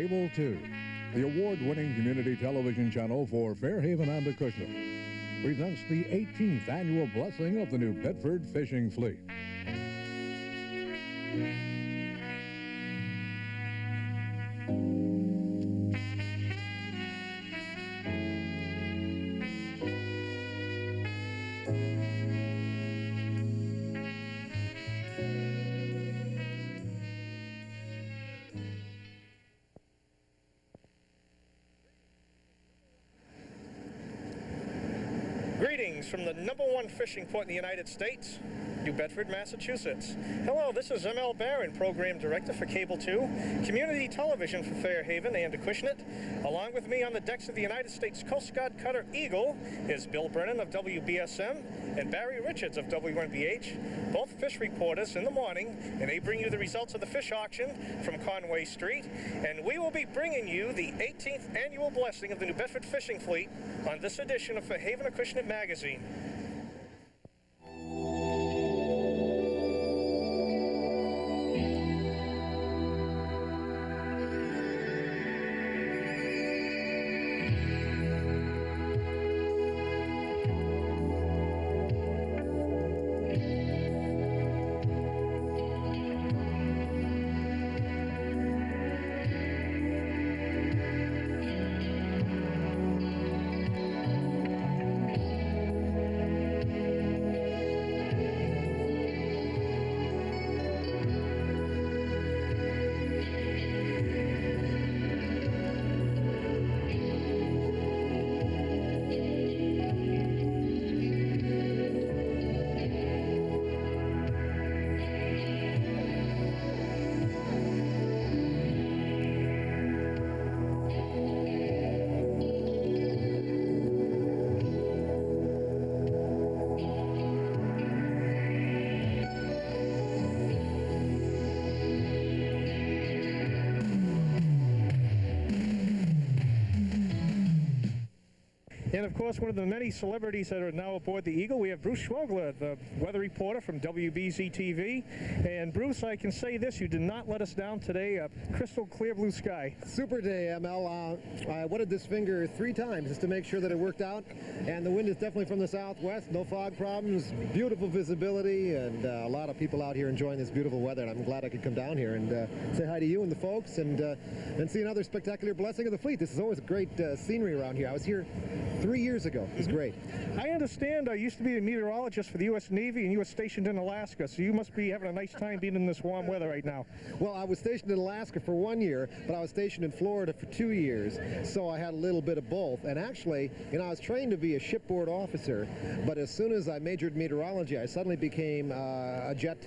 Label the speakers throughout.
Speaker 1: Cable 2, the award-winning community television channel for Fairhaven and Acushnet, presents the 18th annual blessing of the New Bedford fishing fleet.
Speaker 2: Greetings from the #1 fishing port in the United States, New Bedford, Massachusetts. Hello, this is MLBaron, Program Director for Cable 2, Community Television for Fairhaven and Acushnet. Along with me on the decks of the United States Coast Guard cutter Eagle is Bill Brennan of WBSM and Barry Richards of WNBH, both fish reporters in the morning, and they bring you the results of the fish auction from Conway Street. And we will be bringing you the 18th annual blessing of the New Bedford fishing fleet on this edition of Fairhaven Acushnet Magazine. And of course, one of the many celebrities that are now aboard the Eagle, we have Bruce Schwogler, the weather reporter from WBZ TV. And Bruce, I can say this, you did not let us down today. A crystal clear blue sky.
Speaker 3: Super day, ML. I wetted this finger 3 times just to make sure that it worked out. And the wind is definitely from the southwest, no fog problems, beautiful visibility, and a lot of people out here enjoying this beautiful weather. And I'm glad I could come down here and say hi to you and the folks and see another spectacular blessing of the fleet. This is always great scenery around here. I was here 3 years ago. It was great.
Speaker 2: I understand I used to be a meteorologist for the U.S. Navy, and you were stationed in Alaska, so you must be having a nice time being in this warm weather right now.
Speaker 3: Well, I was stationed in Alaska for 1 year, but I was stationed in Florida for 2 years, so I had a little bit of both. And actually, you know, I was trained to be a shipboard officer, but as soon as I majored in meteorology, I suddenly became a jet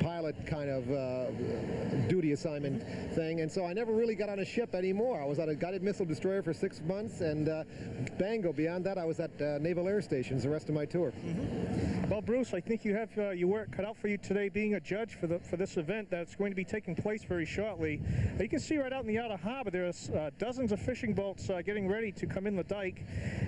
Speaker 3: pilot kind of duty assignment thing, and so I never really got on a ship anymore. I was on a guided missile destroyer for 6 months, and bango, beyond that, I was at naval air stations the rest of my tour.
Speaker 2: Well, Bruce, I think you have your work cut out for you today being a judge for this event that's going to be taking place very shortly. You can see right out in the outer harbor there's dozens of fishing boats getting ready to come in the dike.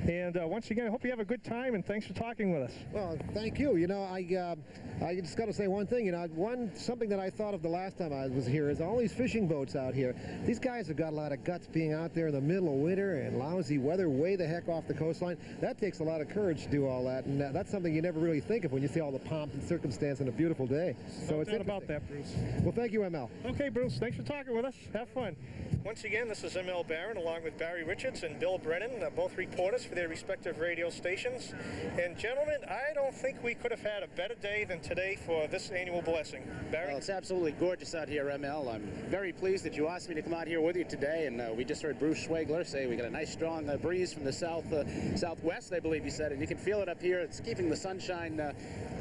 Speaker 2: And once again, I hope you have a good time, and thanks for talking with us.
Speaker 3: Well, thank you. You know, I just got to say one thing. You know, something that I thought of the last time I was here is all these fishing boats out here. These guys have got a lot of guts being out there in the middle of winter and lousy weather way the heck off the coastline. That takes a lot of courage to do all that, and that's something you never really think of when you see all the pomp and circumstance on a beautiful day. So
Speaker 2: it's not about that, Bruce.
Speaker 3: Well, thank you, ML.
Speaker 2: Okay, Bruce, thanks for talking with us. Have fun. Once again, this is MLBaron along with Barry Richards and Bill Brennan, both reporters for their respective radio stations. And gentlemen, I don't think we could have had a better day than today for this annual blessing. Barry?
Speaker 4: Well, it's absolutely gorgeous out here, ML. I'm very pleased that you asked me to come out here with you today, and we just heard Bruce Schwogler say we got a nice strong breeze from the southwest, I believe he said, and you can feel it up here. It's keeping the sunshine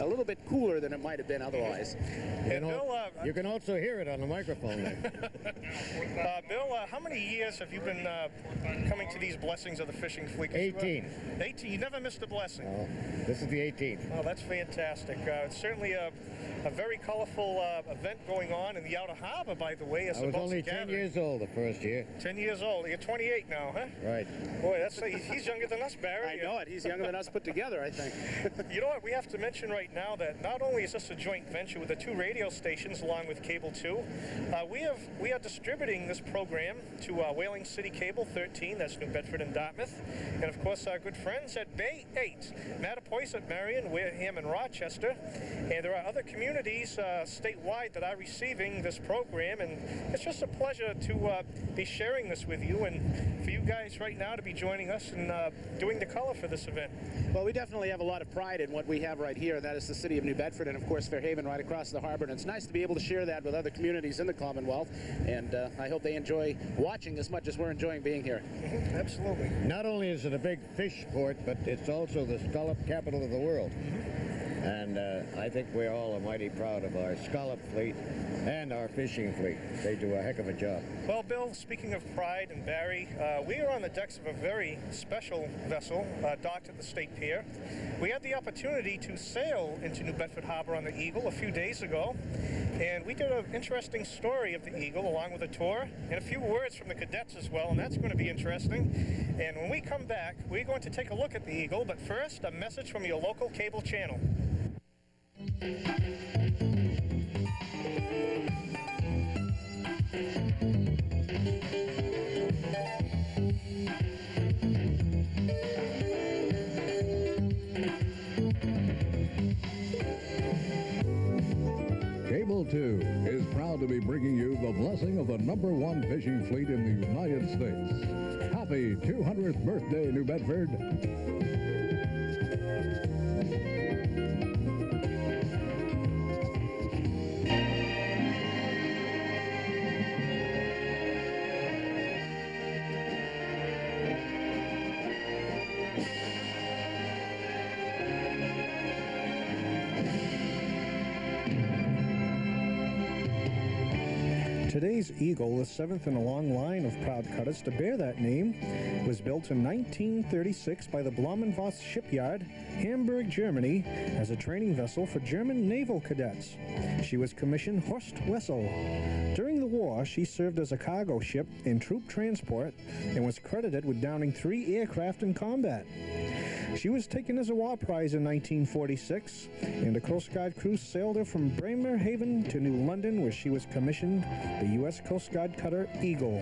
Speaker 4: a little bit cooler than it might have been otherwise.
Speaker 5: And Bill, you can also hear it on the microphone there.
Speaker 2: Bill, how many years have you been coming to these blessings of the fishing fleet?
Speaker 5: 18.
Speaker 2: 18? You never missed a blessing?
Speaker 5: No, this is the 18th.
Speaker 2: Oh, that's fantastic. It's certainly a very colorful event going on in the outer harbor, by the way.
Speaker 5: I was only 10 years old the first year.
Speaker 2: 10 years old. You're 28 now, huh?
Speaker 5: Right.
Speaker 2: Boy, he's younger than us, Barry.
Speaker 4: I know it. He's younger than us put together, I think.
Speaker 2: You know what? We have to mention right now that not only is this a joint venture with the 2 radio stations along with Cable 2, we are distributing this program program to Whaling City Cable 13, that's New Bedford and Dartmouth, and of course our good friends at Bay 8, Mattapoisett, Marion, Wareham, and Rochester. And there are other communities statewide that are receiving this program, and it's just a pleasure to be sharing this with you and for you guys right now to be joining us and doing the color for this event.
Speaker 4: Well, we definitely have a lot of pride in what we have right here, and that is the city of New Bedford and, of course, Fairhaven right across the harbor. And it's nice to be able to share that with other communities in the Commonwealth, and I hope they enjoy watching as much as we're enjoying being here.
Speaker 2: Absolutely.
Speaker 5: Not only is it a big fish port, but it's also the scallop capital of the world. And I think we're all mighty proud of our scallop fleet and our fishing fleet. They do a heck of a job.
Speaker 2: Well, Bill, speaking of pride and Barry, we are on the decks of a very special vessel docked at the State Pier. We had the opportunity to sail into New Bedford Harbor on the Eagle a few days ago, and we did an interesting story of the Eagle along with a tour and a few words from the cadets as well, and that's going to be interesting. And when we come back, we're going to take a look at the Eagle, but first, a message from your local cable channel.
Speaker 1: Cable 2 is proud to be bringing you the blessing of the #1 fishing fleet in the United States. Happy 200th birthday, New Bedford.
Speaker 2: Today's Eagle, the seventh in a long line of proud cutters to bear that name, was built in 1936 by the Blumenvoss Shipyard, Hamburg, Germany, as a training vessel for German naval cadets. She was commissioned Horst Wessel. During the war, she served as a cargo ship in troop transport and was credited with downing 3 aircraft in combat. She was taken as a war prize in 1946, and a Coast Guard crew sailed her from Bremerhaven to New London, where she was commissioned the U.S. Coast Guard cutter Eagle.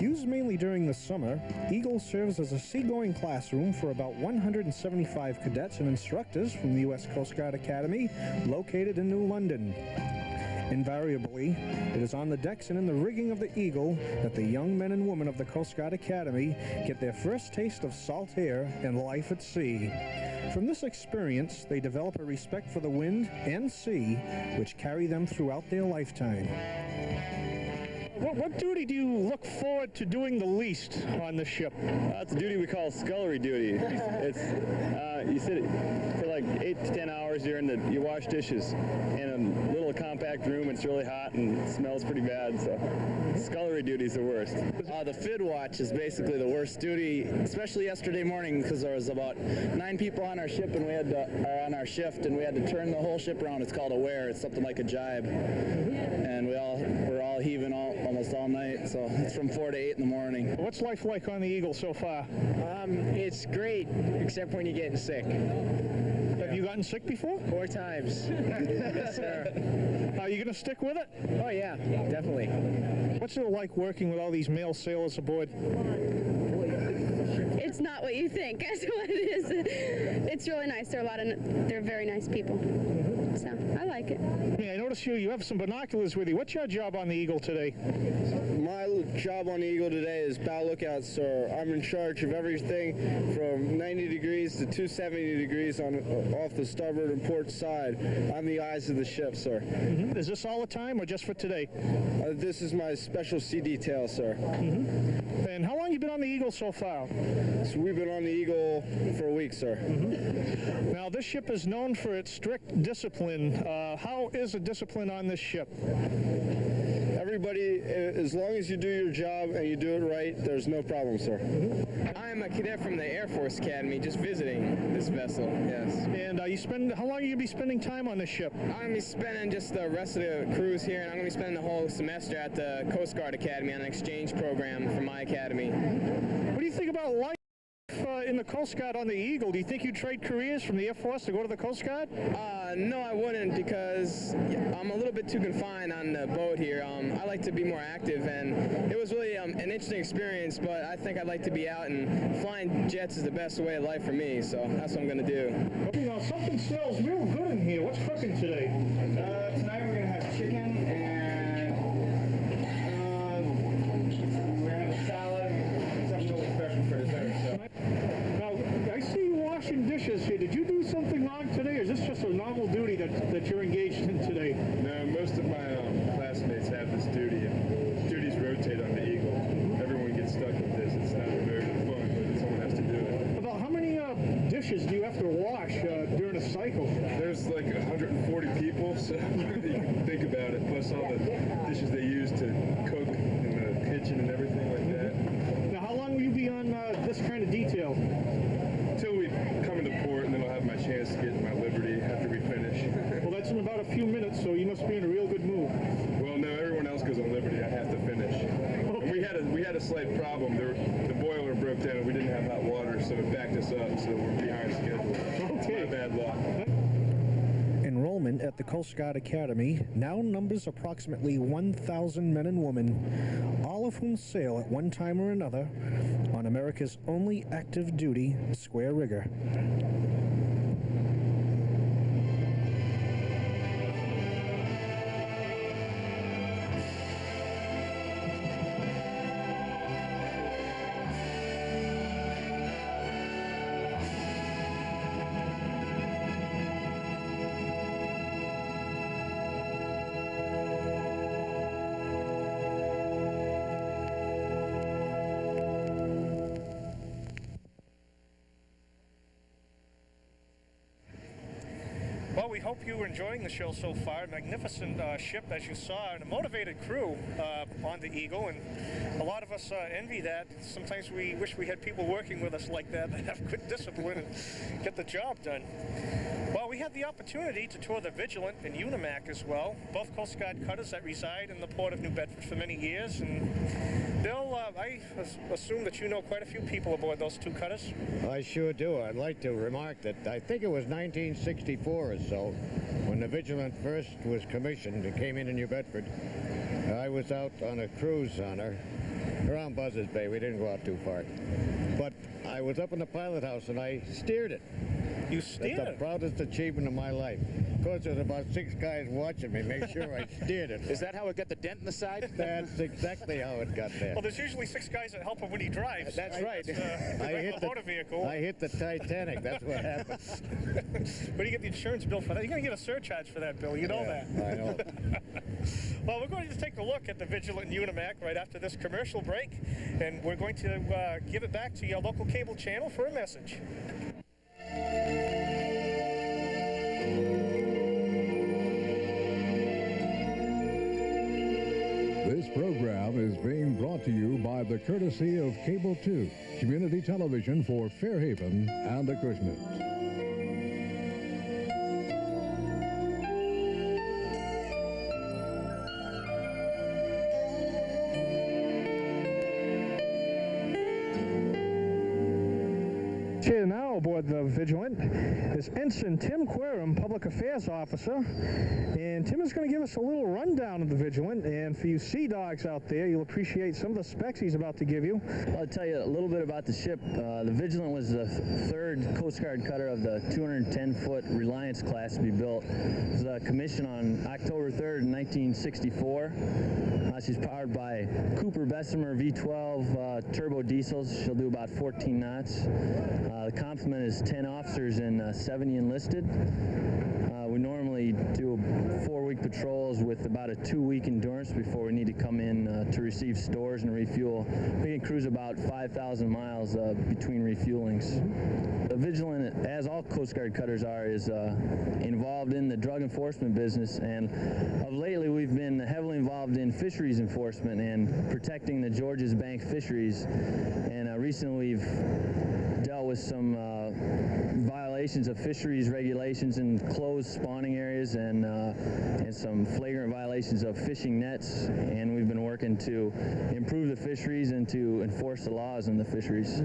Speaker 2: Used mainly during the summer, Eagle serves as a seagoing classroom for about 175 cadets and instructors from the U.S. Coast Guard Academy, located in New London. Invariably, it is on the decks and in the rigging of the Eagle that the young men and women of the Coast Guard Academy get their first taste of salt air and life at sea. From this experience, they develop a respect for the wind and sea, which carry them throughout their lifetime. What duty do you look forward to doing the least on the ship?
Speaker 6: That's a duty we call scullery duty. It's you sit for like 8 to 10 hours. You wash dishes in a little compact room. It's really hot and it smells pretty bad. So scullery duty is the worst.
Speaker 7: The FID watch is basically the worst duty, especially yesterday morning, because there was about 9 people on our ship and we had on our shift, and we had to turn the whole ship around. It's called a wear. It's something like a jibe, and we're all heaving almost all night. So it's from 4 to 8 in the morning.
Speaker 2: What's life like on the Eagle so far?
Speaker 7: It's great, except when you're getting sick.
Speaker 2: Have you gotten sick before?
Speaker 7: 4 times. Yes, sir.
Speaker 2: Are you going to stick with it?
Speaker 7: Oh, yeah, definitely.
Speaker 2: What's it like working with all these male sailors aboard?
Speaker 8: It's not what you think. That's what it is. It's really nice. They're very nice people. So I like it.
Speaker 2: Yeah, I notice you have some binoculars with you. What's your job on the Eagle today?
Speaker 9: My job on the Eagle today is bow lookout, sir. I'm in charge of everything from 90 degrees to 270 degrees off the starboard and port side. I'm the eyes of the ship, sir.
Speaker 2: Mm-hmm. Is this all the time or just for today?
Speaker 9: This is my special sea detail, sir.
Speaker 2: Mm-hmm. And how long have you been on the Eagle so far?
Speaker 9: So we've been on the Eagle for a week, sir.
Speaker 2: Mm-hmm. Now, this ship is known for its strict discipline. How is the discipline on this ship?
Speaker 9: Everybody, as long as you do your job and you do it right, there's no problem, sir.
Speaker 7: Mm-hmm. I'm a cadet from the Air Force Academy, just visiting this vessel, yes.
Speaker 2: And how long are you going to be spending time on this ship?
Speaker 7: I'm going to be spending just the rest of the cruise here, and I'm going to be spending the whole semester at the Coast Guard Academy on an exchange program from my academy.
Speaker 2: What do you think about life In the Coast Guard on the Eagle, do you think you'd trade careers from the Air Force to go to the Coast Guard?
Speaker 10: No, I wouldn't, because I'm a little bit too confined on the boat here. I like to be more active, and it was really an interesting experience, but I think I'd like to be out, and flying jets is the best way of life for me, so that's what I'm going to do.
Speaker 2: You know, something smells real good in here. What's cooking today?
Speaker 10: Tonight we're going to have chicken, and we're going to have a salad, and something a little special for dessert. So.
Speaker 2: Now, I see you washing dishes here. Did you do something wrong today, or is this just a normal duty that you're engaged in today?
Speaker 6: No, most of my classmates have this duty, and duties rotate on the Eagle. Everyone gets stuck with this. It's not very fun, but someone has to do it.
Speaker 2: About how many dishes do you have to wash during a cycle?
Speaker 6: There's like 140 people, so you can think about it, plus all the dishes they use to cook in the kitchen and everything like that.
Speaker 2: Now, how long will you be on this kind of detail?
Speaker 6: Until we come into port, and then I'll have my chance to get my liberty after we finish.
Speaker 2: Well, that's in about a few minutes, so you must be in a real good mood.
Speaker 6: Well, no, everyone else goes on liberty. I have to finish. And we had a slight problem. The boiler broke down, and we didn't have hot water, so it backed us up, so we're behind schedule.
Speaker 2: Okay.
Speaker 6: My bad luck.
Speaker 11: Enrollment at the Coast Guard Academy now numbers approximately 1,000 men and women, all of whom sail at one time or another on America's only active duty square rigger.
Speaker 2: Well, we hope you were enjoying the show so far. Magnificent ship, as you saw, and a motivated crew on the Eagle, and a lot of us envy that. Sometimes we wish we had people working with us like that have good discipline and get the job done. Well, we had the opportunity to tour the Vigilant and Unimac as well, both Coast Guard cutters that reside in the port of New Bedford for many years. And Bill, I assume that you know quite a few people aboard those two cutters.
Speaker 5: I sure do. I'd like to remark that I think it was 1964 or so when the Vigilant first was commissioned and came in New Bedford. I was out on a cruise on her around Buzzards Bay. We didn't go out too far. But I was up in the pilot house and I steered it.
Speaker 2: You steered?
Speaker 5: That's the proudest achievement of my life. Of course, there's about 6 guys watching me make sure I steered it.
Speaker 4: Is that how it got the dent in the side?
Speaker 5: That's exactly how it got there.
Speaker 2: Well, there's usually 6 guys that help him when he drives.
Speaker 4: That's right.
Speaker 2: That's, motor vehicle.
Speaker 5: I hit the Titanic. That's what happened.
Speaker 2: Where do you get the insurance bill for that? You're going to get a surcharge for that, Bill. You know that.
Speaker 5: I know.
Speaker 2: Well, we're going to take a look at the Vigilant and Unimac right after this commercial break, and we're going to give it back to your local cable channel for a message.
Speaker 1: This program is being brought to you by the courtesy of Cable 2, community television for Fairhaven and Acushnet.
Speaker 2: Here now aboard the Vigilant is Ensign Tim Querum, Public Affairs Officer, and Tim is going to give us a little rundown of the Vigilant, and for you sea dogs out there, you'll appreciate some of the specs he's about to give you.
Speaker 7: I'll tell you a little bit about the ship. The Vigilant was the 3rd Coast Guard cutter of the 210-foot Reliance class to be built. It was commissioned on October 3rd, 1964. She's powered by Cooper Bessemer V12 turbo diesels. She'll do about 14 knots. The complement is 10 officers and 70 enlisted. We normally do 4-week patrols with about a 2-week endurance before we need to come in to receive stores and refuel. We can cruise about 5,000 miles between refuelings. The Vigilant, as all Coast Guard cutters are, is involved in the drug enforcement business, and of lately we've been heavily involved in fisheries enforcement and protecting the Georges Bank fisheries, and recently we've
Speaker 6: dealt with some violations of fisheries regulations in closed spawning areas and some flagrant violations of fishing nets, and we've been working to improve the fisheries and to enforce the laws in the fisheries.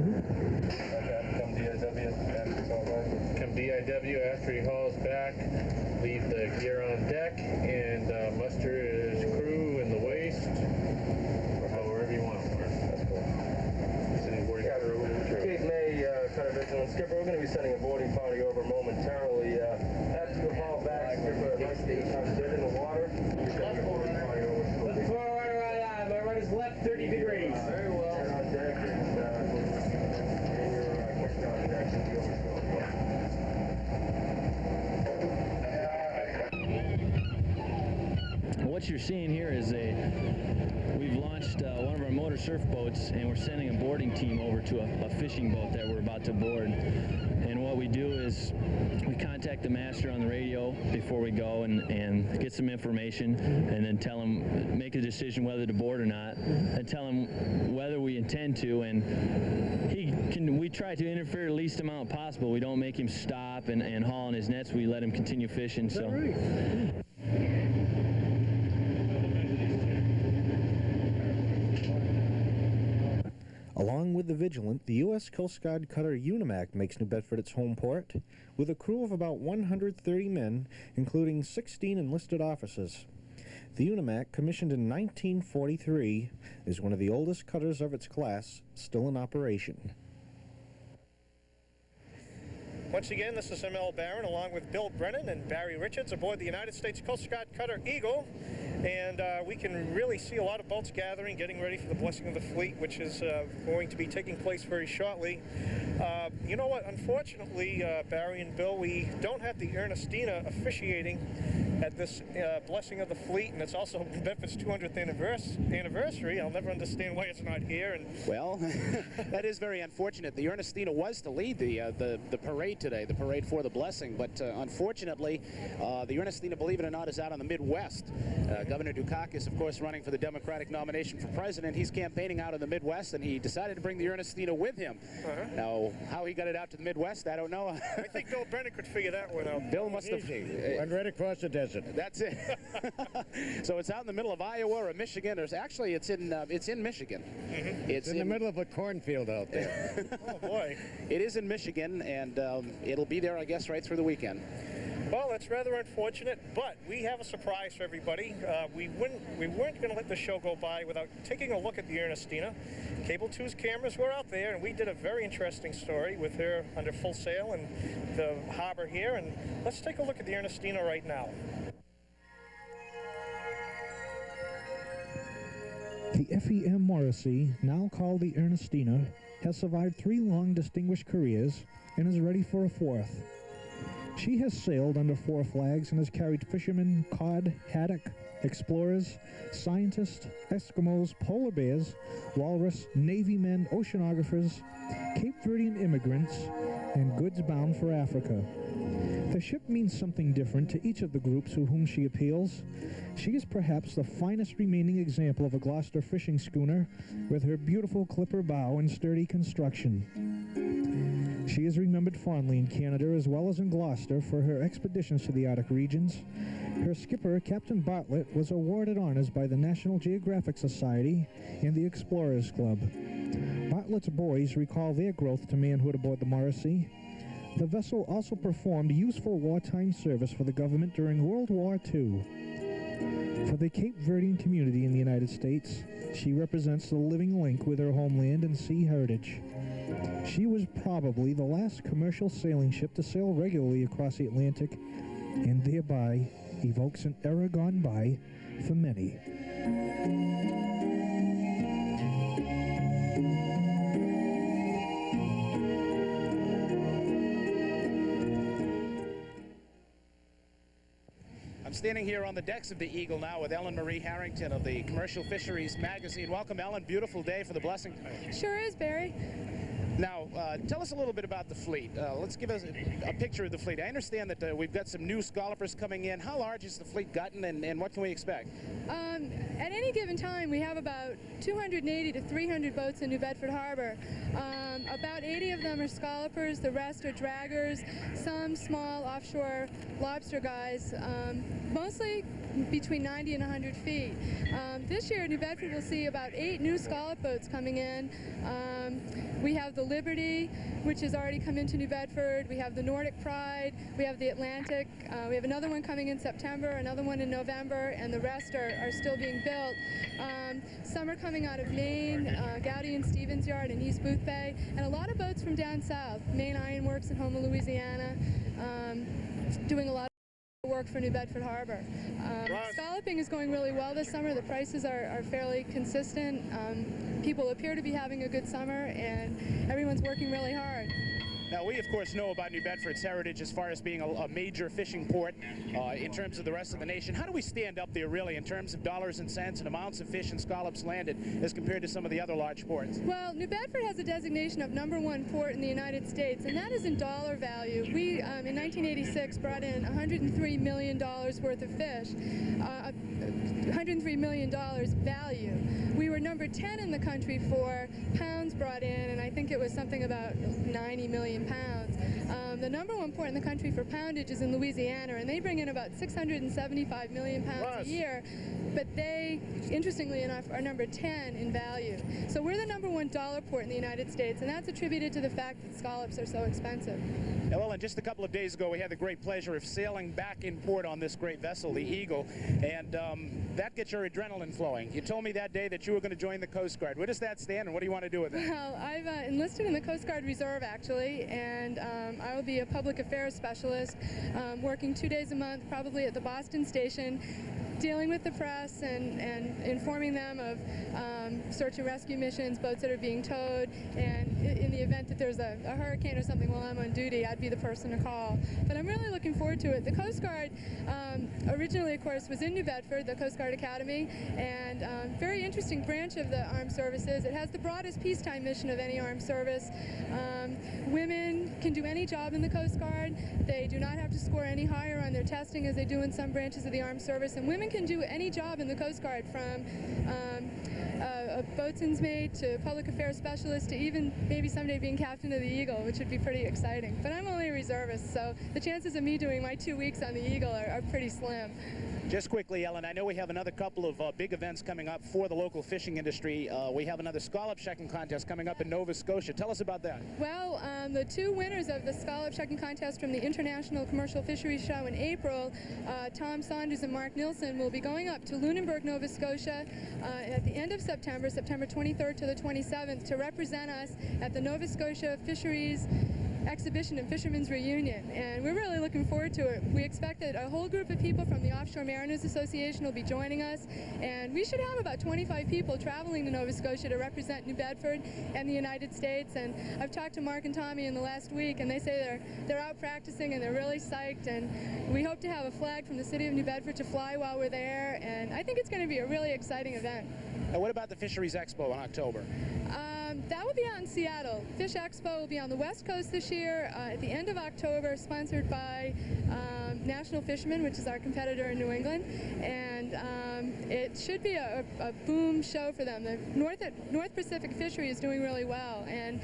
Speaker 12: Come DIW after he hauls back, leave the gear on deck, and muster his crew in the waist, or however you want to work. That's cool. Cape May, Cutter Vigilant Skipper, we're going to be sending a boarding party over momentarily. After you haul back, Skipper, nice to get in the water. Left forward, right, my right is left 30 degrees. Very well. And on deck, and you're on deck.
Speaker 6: What you're seeing here is we've launched one of our motor surf boats, and we're sending a boarding team over to a fishing boat that we're about to board. And what we do is we contact the master on the radio before we go and get some information, and then tell him, make a decision whether to board or not, and tell him whether we intend to. And we try to interfere the least amount possible. We don't make him stop and haul in his nets. We let him continue fishing. So.
Speaker 11: Along with the Vigilant, the U.S. Coast Guard cutter Unimac makes New Bedford its home port, with a crew of about 130 men, including 16 enlisted officers. The Unimac, commissioned in 1943, is one of the oldest cutters of its class, still in operation.
Speaker 2: Once again, this is MLBaron along with Bill Brennan and Barry Richards aboard the United States Coast Guard cutter Eagle. And we can really see a lot of boats gathering, getting ready for the blessing of the fleet, which is going to be taking place very shortly. You know what? Unfortunately, Barry and Bill, we don't have the Ernestina officiating at this blessing of the fleet, and it's also Bedford's 200th anniversary. I'll never understand why it's not here. And
Speaker 4: well, that is very unfortunate. The Ernestina was to lead the parade today, the parade for the blessing, but unfortunately, the Ernestina, believe it or not, is out on the Midwest. Governor Dukakis, of course, running for the Democratic nomination for president. He's campaigning out in the Midwest, and he decided to bring the Ernestina with him. Now, how he got it out to the Midwest, I don't know.
Speaker 2: I think Bill Brennan could figure that one out.
Speaker 4: Bill must have.
Speaker 5: Went right across the desert.
Speaker 4: That's it. So it's out in the middle of Iowa or Michigan. Actually, it's in Michigan.
Speaker 5: It's in the middle of a cornfield out there.
Speaker 2: Oh boy!
Speaker 4: It is in Michigan, and it'll be there, I guess, right through the weekend.
Speaker 2: Well, that's rather unfortunate, but we have a surprise for everybody. We weren't going to let the show go by without taking a look at the Ernestina. Cable 2's cameras were out there, and we did a very interesting story with her under full sail in the harbor here. And let's take a look at the Ernestina right now.
Speaker 11: The FEM Morrissey, now called the Ernestina, has survived 3 long distinguished careers and is ready for a 4th. She has sailed under 4 flags and has carried fishermen, cod, haddock, explorers, scientists, Eskimos, polar bears, walrus, Navy men, oceanographers, Cape Verdean immigrants, and goods bound for Africa. The ship means something different to each of the groups to whom she appeals. She is perhaps the finest remaining example of a Gloucester fishing schooner, with her beautiful clipper bow and sturdy construction. She is remembered fondly in Canada as well as in Gloucester for her expeditions to the Arctic regions. Her skipper, Captain Bartlett, was awarded honors by the National Geographic Society and the Explorers Club. Bartlett's boys recall their growth to manhood aboard the Morrissey. The vessel also performed useful wartime service for the government during World War II. For the Cape Verdean community in the United States, she represents the living link with her homeland and sea heritage. She was probably the last commercial sailing ship to sail regularly across the Atlantic, and thereby evokes an era gone by for many.
Speaker 4: I'm standing here on the decks of the Eagle now with Ellen Marie Harrington of the Commercial Fisheries magazine. Welcome, Ellen. Beautiful day for the blessing.
Speaker 13: Sure is, Barry.
Speaker 4: Now, tell us a little bit about the fleet. Let's give us a picture of the fleet. I understand that we've got some new scallopers coming in. How large has the fleet gotten, and what can we expect?
Speaker 13: At any given time, we have about 280 to 300 boats in New Bedford Harbor. About 80 of them are scallopers. The rest are draggers, some small offshore lobster guys, mostly between 90 and 100 feet. This year, New Bedford will see about 8 new scallop boats coming in. We have the Liberty, which has already come into New Bedford. We have the Nordic Pride. We have the Atlantic. We have another one coming in September, another one in November, and the rest are still being built. Some are coming out of Maine, Gowdy and Stevens Yard in East Booth Bay, and a lot of boats from down south. Maine Iron Works in Houma, Louisiana, doing a lot of work for New Bedford Harbor. Scalloping is going really well this summer. The prices are fairly consistent. People appear to be having a good summer, and everyone's working really hard.
Speaker 4: Now, we, of course, know about New Bedford's heritage as far as being a major fishing port in terms of the rest of the nation. How do we stand up there, really, in terms of dollars and cents and amounts of fish and scallops landed as compared to some of the other large ports?
Speaker 13: Well, New Bedford has a designation of #1 port in the United States, and that is in dollar value. We, in 1986, brought in $103 million worth of fish, $103 million value. We were number 10 in the country for pounds brought in, and I think it was something about 90 million pounds. The #1 port in the country for poundage is in Louisiana, and they bring in about 675 million pounds a year, but they, interestingly enough, are number 10 in value. So we're the #1 dollar port in the United States, and that's attributed to the fact that scallops are so expensive.
Speaker 4: Yeah, well, and just a couple of days ago, we had the great pleasure of sailing back in port on this great vessel, the Eagle, and that gets your adrenaline flowing. You told me that day that you were going to join the Coast Guard. Where does that stand, and what do you want to do with it?
Speaker 13: Well, I've enlisted in the Coast Guard Reserve, actually, and I will be a public affairs specialist, working 2 days a month, probably at the Boston station, dealing with the press and informing them of search and rescue missions, boats that are being towed, and in the event that there's a hurricane or something while I'm on duty, I'd be the person to call. But I'm really looking forward to it. The Coast Guard originally, of course, was in New Bedford, the Coast Guard Academy, and very interesting branch of the armed services. It has the broadest peacetime mission of any armed service. Women can do any job in the Coast Guard. They do not have to score any higher on their testing as they do in some branches of the armed service, and women can do any job in the Coast Guard, from a boatswain's mate to public affairs specialist to even maybe someday being captain of the Eagle, which would be pretty exciting. But I'm only a reservist, so the chances of me doing my 2 weeks on the Eagle are pretty slim.
Speaker 4: Just quickly, Ellen, I know we have another couple of big events coming up for the local fishing industry. We have another scallop shucking contest coming up in Nova Scotia. Tell us about that.
Speaker 13: Well, the 2 winners of the scallop shucking contest from the International Commercial Fisheries Show in April, Tom Saunders and Mark Nilsson, will be going up to Lunenburg, Nova Scotia at the end of September, September 23rd to the 27th, to represent us at the Nova Scotia Fisheries Exhibition and Fishermen's Reunion, and we're really looking forward to it. We expect that a whole group of people from the Offshore Mariners Association will be joining us, and we should have about 25 people traveling to Nova Scotia to represent New Bedford and the United States. And I've talked to Mark and Tommy in the last week, and they say they're out practicing and they're really psyched, and we hope to have a flag from the city of New Bedford to fly while we're there, and I think it's going to be a really exciting event.
Speaker 4: Now, what about the Fisheries Expo in October?
Speaker 13: That will be out in Seattle. Fish Expo will be on the West Coast this year at the end of October, sponsored by National Fishermen, which is our competitor in New England, and it should be a boom show for them. The North Pacific fishery is doing really well, and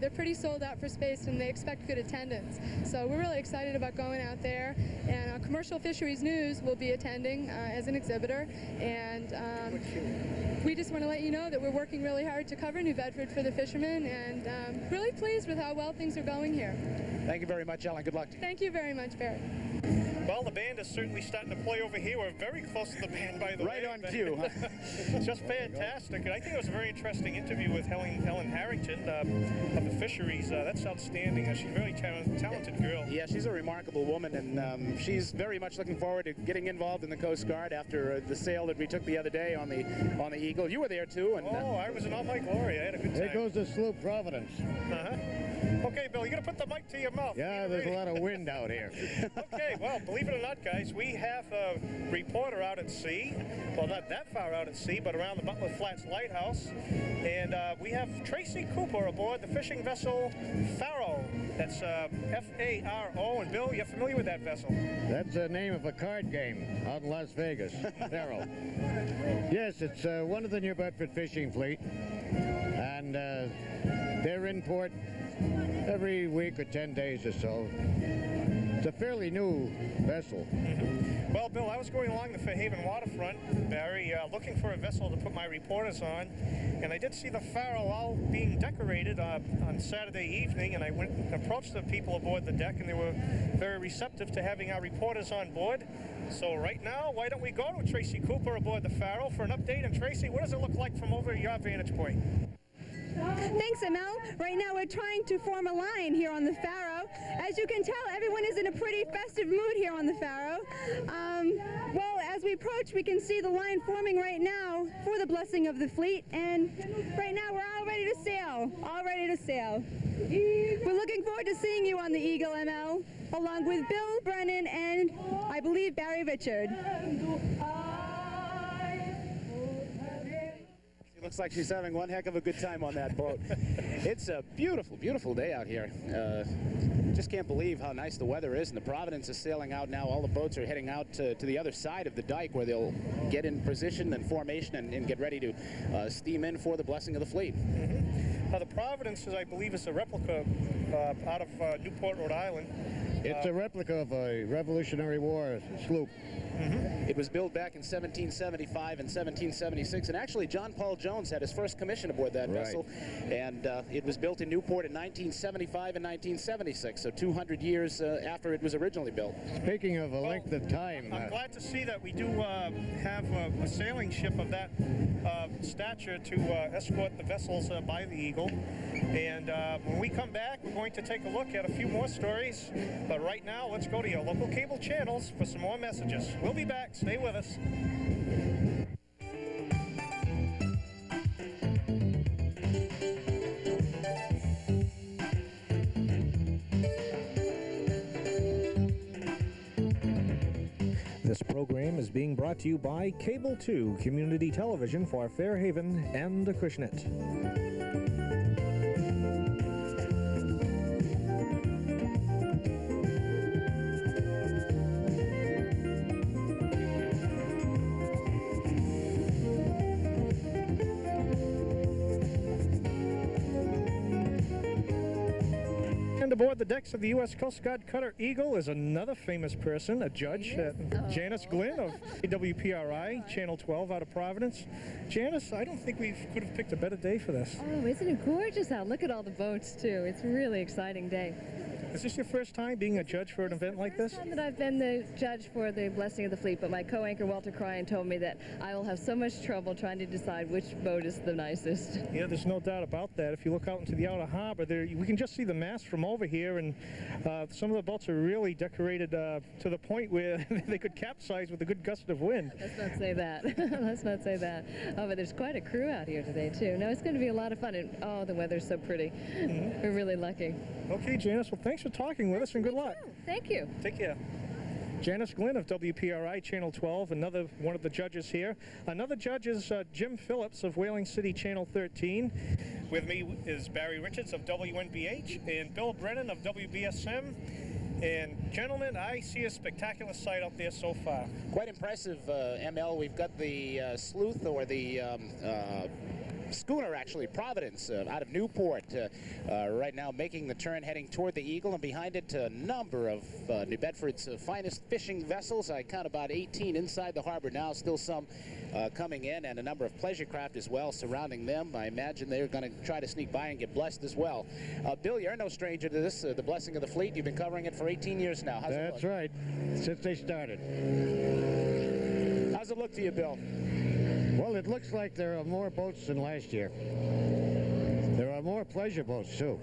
Speaker 13: they're pretty sold out for space, and they expect good attendance. So we're really excited about going out there, and Commercial Fisheries News will be attending as an exhibitor, and we just want to let you know that we're working really hard to cover New Bedford for the fishermen, and really pleased with how well things are going here.
Speaker 4: Thank you very much, Ellen. Good luck.
Speaker 13: Thank you very much, Barrett.
Speaker 2: Well, the band is certainly starting to play over here. We're very close to the band, by the way.
Speaker 4: Right on cue, huh?
Speaker 2: It's just fantastic. And I think it was a very interesting interview with Helen Harrington of the fisheries. That's outstanding. She's a very talented girl.
Speaker 4: Yeah, she's a remarkable woman, and she's very much looking forward to getting involved in the Coast Guard after the sail that we took the other day on the Eagle. You were there too. And,
Speaker 2: I was in all my glory. I had a good time.
Speaker 5: There goes the sloop Providence.
Speaker 2: Uh-huh. Okay, Bill, you got to put the mic to your mouth.
Speaker 5: Yeah, there's a lot of wind out here.
Speaker 2: Okay, well, believe it or not, guys, we have a reporter out at sea. Well, not that far out at sea, but around the Butler Flats Lighthouse. And we have Tracy Cooper aboard the fishing vessel Faro. That's F-A-R-O. And Bill, you're familiar with that vessel?
Speaker 5: That's the name of a card game out in Las Vegas. Faro. Yes, it's one of the New Bedford fishing fleet. And they're in port every week or 10 days or so. It's a fairly new vessel.
Speaker 2: Well, Bill, I was going along the Fairhaven waterfront, Barry, looking for a vessel to put my reporters on, and I did see the Faro all being decorated on Saturday evening, and I went and approached the people aboard the deck, and they were very receptive to having our reporters on board. So right now, why don't we go to Tracy Cooper aboard the Faro for an update? And Tracy, what does it look like from over your vantage point?
Speaker 14: Thanks, ML. Right now we're trying to form a line here on the Faro. As you can tell, everyone is in a pretty festive mood here on the Faro. Well, as we approach, we can see the line forming right now for the blessing of the fleet. And right now we're all ready to sail. All ready to sail. We're looking forward to seeing you on the Eagle, ML, along with Bill Brennan and, I believe, Barry Richard.
Speaker 4: Looks like she's having one heck of a good time on that boat. It's a beautiful, beautiful day out here. Just can't believe how nice the weather is, and the Providence is sailing out now. All the boats are heading out to the other side of the dike where they'll get in position and formation and get ready to steam in for the blessing of the fleet.
Speaker 2: The Providence, I believe, is a replica out of Newport, Rhode Island.
Speaker 5: It's a replica of a Revolutionary War sloop.
Speaker 4: It was built back in 1775 and 1776, and actually John Paul Jones had his first commission aboard that vessel, and it was built in Newport in 1975 and 1976, so 200 years after it was originally built.
Speaker 5: Speaking of a length of time...
Speaker 2: I'm glad to see that we do have a sailing ship of that stature to escort the vessels by the Eagle, and when we come back, we're going to take a look at a few more stories, but right now, let's go to your local cable channels for some more messages. We'll be back. Stay with us.
Speaker 11: This program is being brought to you by Cable 2 Community Television for Fairhaven and Acushnet.
Speaker 2: Aboard the decks of the U.S. Coast Guard cutter Eagle is another famous person, a judge, Janice Glynn of WPRI, Channel 12 out of Providence. Janice, I don't think we could have picked a better day for this.
Speaker 15: Oh, isn't it gorgeous out? Look at all the boats, too. It's a really exciting day.
Speaker 2: Is this your first time being a judge for an event like this?
Speaker 15: It's the first time that I've been the judge for the Blessing of the Fleet, but my co-anchor Walter Cryan told me that I will have so much trouble trying to decide which boat is the nicest.
Speaker 2: Yeah, there's no doubt about that. If you look out into the outer harbor, we can just see the mast from over here, and some of the boats are really decorated to the point where they could capsize with a good gust of wind.
Speaker 15: Let's not say that. Let's not say that. Oh, but there's quite a crew out here today, too. No, it's going to be a lot of fun, and oh, the weather's so pretty. We're really lucky.
Speaker 2: Okay, Janice, well, thanks for talking with us, and good luck.
Speaker 15: Thank you.
Speaker 2: Take care. Janice Glynn of WPRI, Channel 12, another one of the judges here. Another judge is Jim Phillips of Whaling City, Channel 13. With me is Barry Richards of WNBH and Bill Brennan of WBSM. And gentlemen, I see a spectacular sight out there so far.
Speaker 4: Quite impressive, ML. We've got the sleuth, or the schooner, actually, Providence, out of Newport, right now making the turn, heading toward the Eagle, and behind it a number of New Bedford's finest fishing vessels. I count about 18 inside the harbor now, still some coming in, and a number of pleasure craft as well surrounding them. I imagine they're going to try to sneak by and get blessed as well. Bill, you're no stranger to this, the Blessing of the Fleet. You've been covering it for 18 years now. How's it look?
Speaker 5: That's right, since they started.
Speaker 4: How's it look to you, Bill?
Speaker 5: Well, it looks like there are more boats than last year. There are more pleasure boats, too.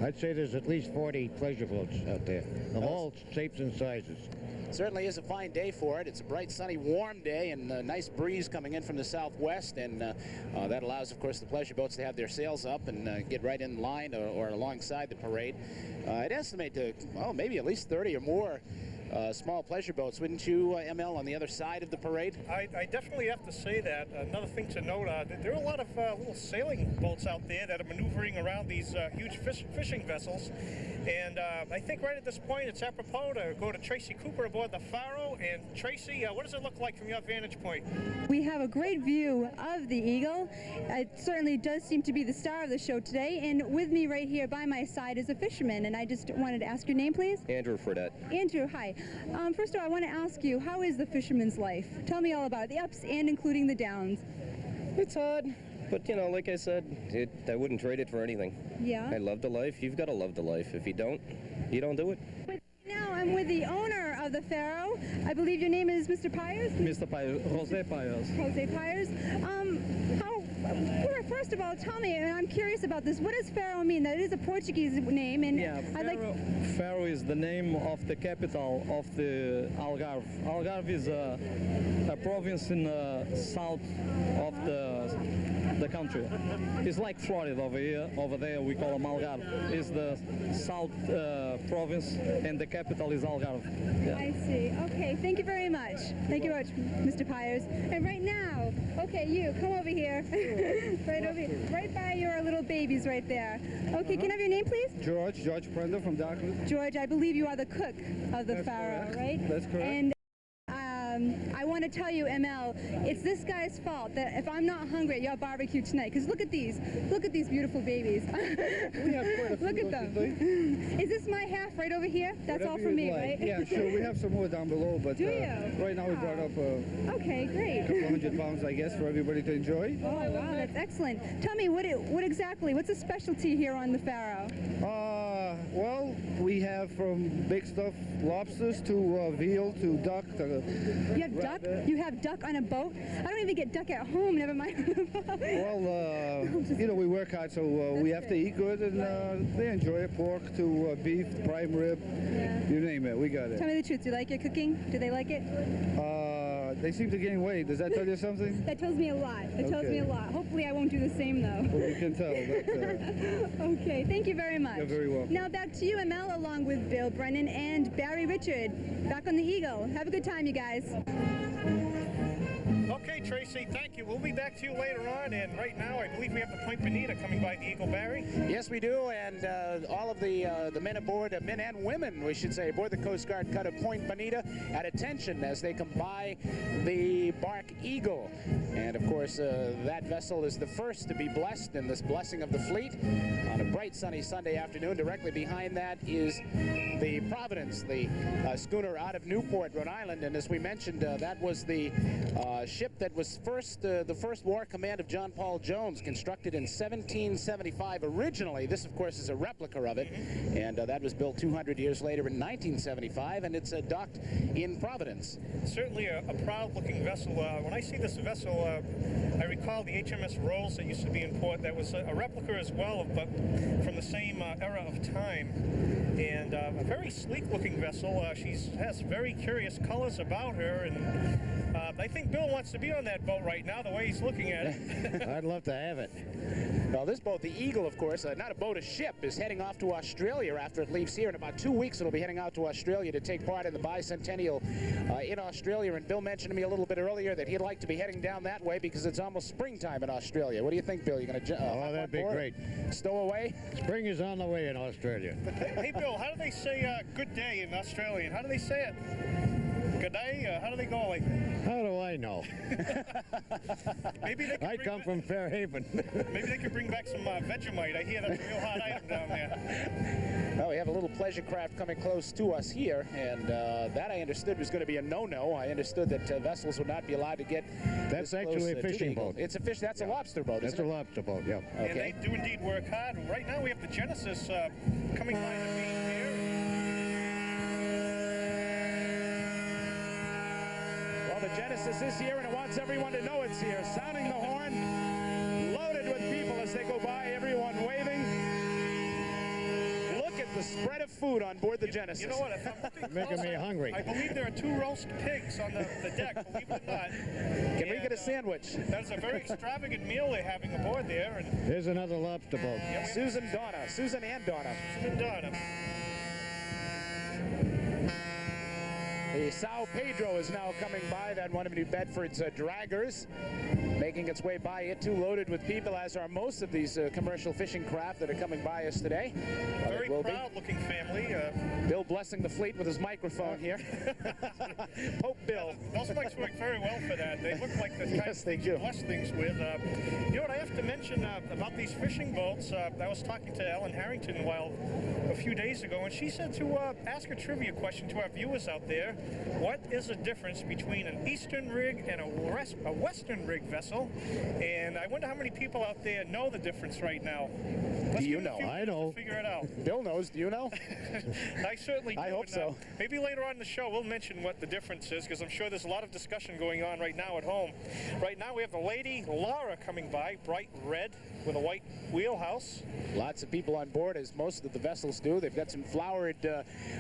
Speaker 5: I'd say there's at least 40 pleasure boats out there, of all shapes and sizes.
Speaker 4: certainly is a fine day for it. It's a bright, sunny, warm day, and a nice breeze coming in from the southwest, and that allows, of course, the pleasure boats to have their sails up and get right in line or alongside the parade. I'd estimate to, well, maybe at least 30 or more small pleasure boats, wouldn't you, ML, on the other side of the parade?
Speaker 2: I definitely have to say that. Another thing to note, there are a lot of little sailing boats out there that are maneuvering around these huge fishing vessels. And I think right at this point it's apropos to go to Tracy Cooper aboard the Faro. And Tracy, what does it look like from your vantage point?
Speaker 14: We have a great view of the Eagle. It certainly does seem to be the star of the show today. And with me right here by my side is a fisherman. And I just wanted to ask your name, please?
Speaker 16: Andrew Fredette.
Speaker 14: Andrew, hi. First of all, I want to ask you, how is the fisherman's life? Tell me all about it, the ups and including the downs.
Speaker 16: It's hard, but you know, like I said, I wouldn't trade it for anything.
Speaker 14: Yeah.
Speaker 16: I love the life. You've got to love the life. If you don't do it.
Speaker 14: But now I'm with the owner of the Faro. I believe your name is Mr. Pyers?
Speaker 17: Mr. Pyers, Jose Pyers.
Speaker 14: Jose Pyers. First of all, tell me, and I'm curious about this, what does Faro mean? That is a Portuguese name, and
Speaker 17: yeah, Faro is the name of the capital of the Algarve. Algarve is a province in the south of the country. It's like Florida over here. Over there we call them Algarve. It's the south province, and the capital is Algarve. Yeah.
Speaker 14: I see. Okay, thank you very much. Thank you very much, Mr. Pyers. And right now, okay, you, come over here. Right over here. Right by your little babies right there. Okay, can I have your name, please?
Speaker 17: George Prender from Dartmouth.
Speaker 14: George, I believe you are the cook of the Faro, right?
Speaker 17: That's correct.
Speaker 14: And I want to tell you, ML, it's this guy's fault that if I'm not hungry at your barbecue tonight, because look at these beautiful babies.
Speaker 17: We have quite a few.
Speaker 14: Look at them. Is this my half right over here? That's
Speaker 17: Whatever
Speaker 14: all for me,
Speaker 17: like.
Speaker 14: right?
Speaker 17: Yeah, sure. We have some more down below, but
Speaker 14: do you?
Speaker 17: Right now we brought up
Speaker 14: okay, great.
Speaker 17: a couple £100, I guess, for everybody to enjoy.
Speaker 14: Oh wow, that's excellent. Tell me, what's the specialty here on the Faro?
Speaker 17: Well, we have from big stuff, lobsters to veal to duck.
Speaker 14: You have duck? You have duck on a boat? I don't even get duck at home, never mind.
Speaker 17: Well, you know, we work hard, so we have to eat good, and they enjoy it. Pork to beef, prime rib, you name it, we got it.
Speaker 14: Tell me the truth, do you like your cooking? Do they like it?
Speaker 17: They seem to gain weight. Does that tell you something?
Speaker 14: That tells me a lot. It tells me a lot. Hopefully I won't do the same, though.
Speaker 17: Well, you can tell. But,
Speaker 14: okay, thank you very much.
Speaker 17: You're very welcome.
Speaker 14: Now back to you, ML, along with Bill Brennan and Barry Richard, back on the Eagle. Have a good time, you guys.
Speaker 2: Okay, Tracy, thank you. We'll be back to you later on, and right now I believe we have the Point Bonita coming by the Eagle, Barry.
Speaker 4: Yes, we do, and all of the men aboard, men and women, we should say, aboard the Coast Guard cutter Point Bonita at attention as they come by the bark Eagle. And, of course, that vessel is the first to be blessed in this blessing of the fleet on a bright, sunny Sunday afternoon. Directly behind that is the Providence, the schooner out of Newport, Rhode Island, and as we mentioned, that was the ship that was the first war command of John Paul Jones, constructed in 1775 originally. This, of course, is a replica of it, and that was built 200 years later in 1975, and it's docked in Providence.
Speaker 2: Certainly a proud-looking vessel. When I see this vessel, I recall the HMS Rolls that used to be in port. That was a replica as well, but from the same era of time. And a very sleek-looking vessel. She has very curious colors about her, and I think Bill wants to be on that boat right now, the way he's looking at it.
Speaker 5: I'd love to have it.
Speaker 4: Well, this boat, the Eagle, of course, not a boat, a ship, is heading off to Australia after it leaves here. In about 2 weeks, it'll be heading out to Australia to take part in the bicentennial in Australia. And Bill mentioned to me a little bit earlier that he'd like to be heading down that way because it's almost springtime in Australia. What do you think, Bill? You're going to
Speaker 5: oh, that'd be great.
Speaker 4: Stow away?
Speaker 5: Spring is on the way in Australia.
Speaker 2: Hey, Bill, how do they say good day in Australian? How do they say it? Good day? How do they go? Like?
Speaker 5: How do I know?
Speaker 2: Maybe they
Speaker 5: I come from Fairhaven.
Speaker 2: Maybe they could bring back some Vegemite. I hear that's a real hot item down there.
Speaker 4: Well, we have a little pleasure craft coming close to us here, and that I understood was going to be a no-no. I understood that vessels would not be allowed to get.
Speaker 5: That's actually a fishing boat.
Speaker 4: It's a fish. That's a lobster boat.
Speaker 5: That's a lobster boat. Yeah.
Speaker 2: Okay. And they do indeed work hard. Right now we have the Genesis coming by the beach here.
Speaker 4: Well, the Genesis is here, and it wants everyone to know it's here. Sounding the horn, loaded with people as they go by, everyone waving. Look at the spread of food on board the Genesis.
Speaker 2: You know what? If I'm looking
Speaker 5: Making
Speaker 2: close,
Speaker 5: me hungry.
Speaker 2: I believe there are 2 roast pigs on the deck, believe it or not.
Speaker 4: Can we get a sandwich?
Speaker 2: That's a very extravagant meal they're having aboard there. And
Speaker 5: Here's another lobster boat.
Speaker 4: Susan and Donna.
Speaker 2: Susan and Donna.
Speaker 4: The Sao Pedro is now coming by, that one of New Bedford's draggers, making its way by it, too loaded with people, as are most of these commercial fishing craft that are coming by us today.
Speaker 2: Very proud-looking family.
Speaker 4: Bill blessing the fleet with his microphone here. Pope Bill.
Speaker 2: Those mics work very well for that. They look like the kind of things you bless things with. You know what I have to mention about these fishing boats? I was talking to Ellen Harrington a few days ago, and she said to ask a trivia question to our viewers out there. What is the difference between an eastern rig and a western rig vessel? And I wonder how many people out there know the difference right now.
Speaker 4: Do you know?
Speaker 5: I know.
Speaker 2: Figure it out.
Speaker 4: Bill knows. Do you know?
Speaker 2: I certainly do.
Speaker 4: I hope so.
Speaker 2: Maybe later on in the show we'll mention what the difference is, because I'm sure there's a lot of discussion going on right now at home. Right now we have the Lady Laura coming by, bright red with a white wheelhouse.
Speaker 4: Lots of people on board, as most of the vessels do. They've got some flower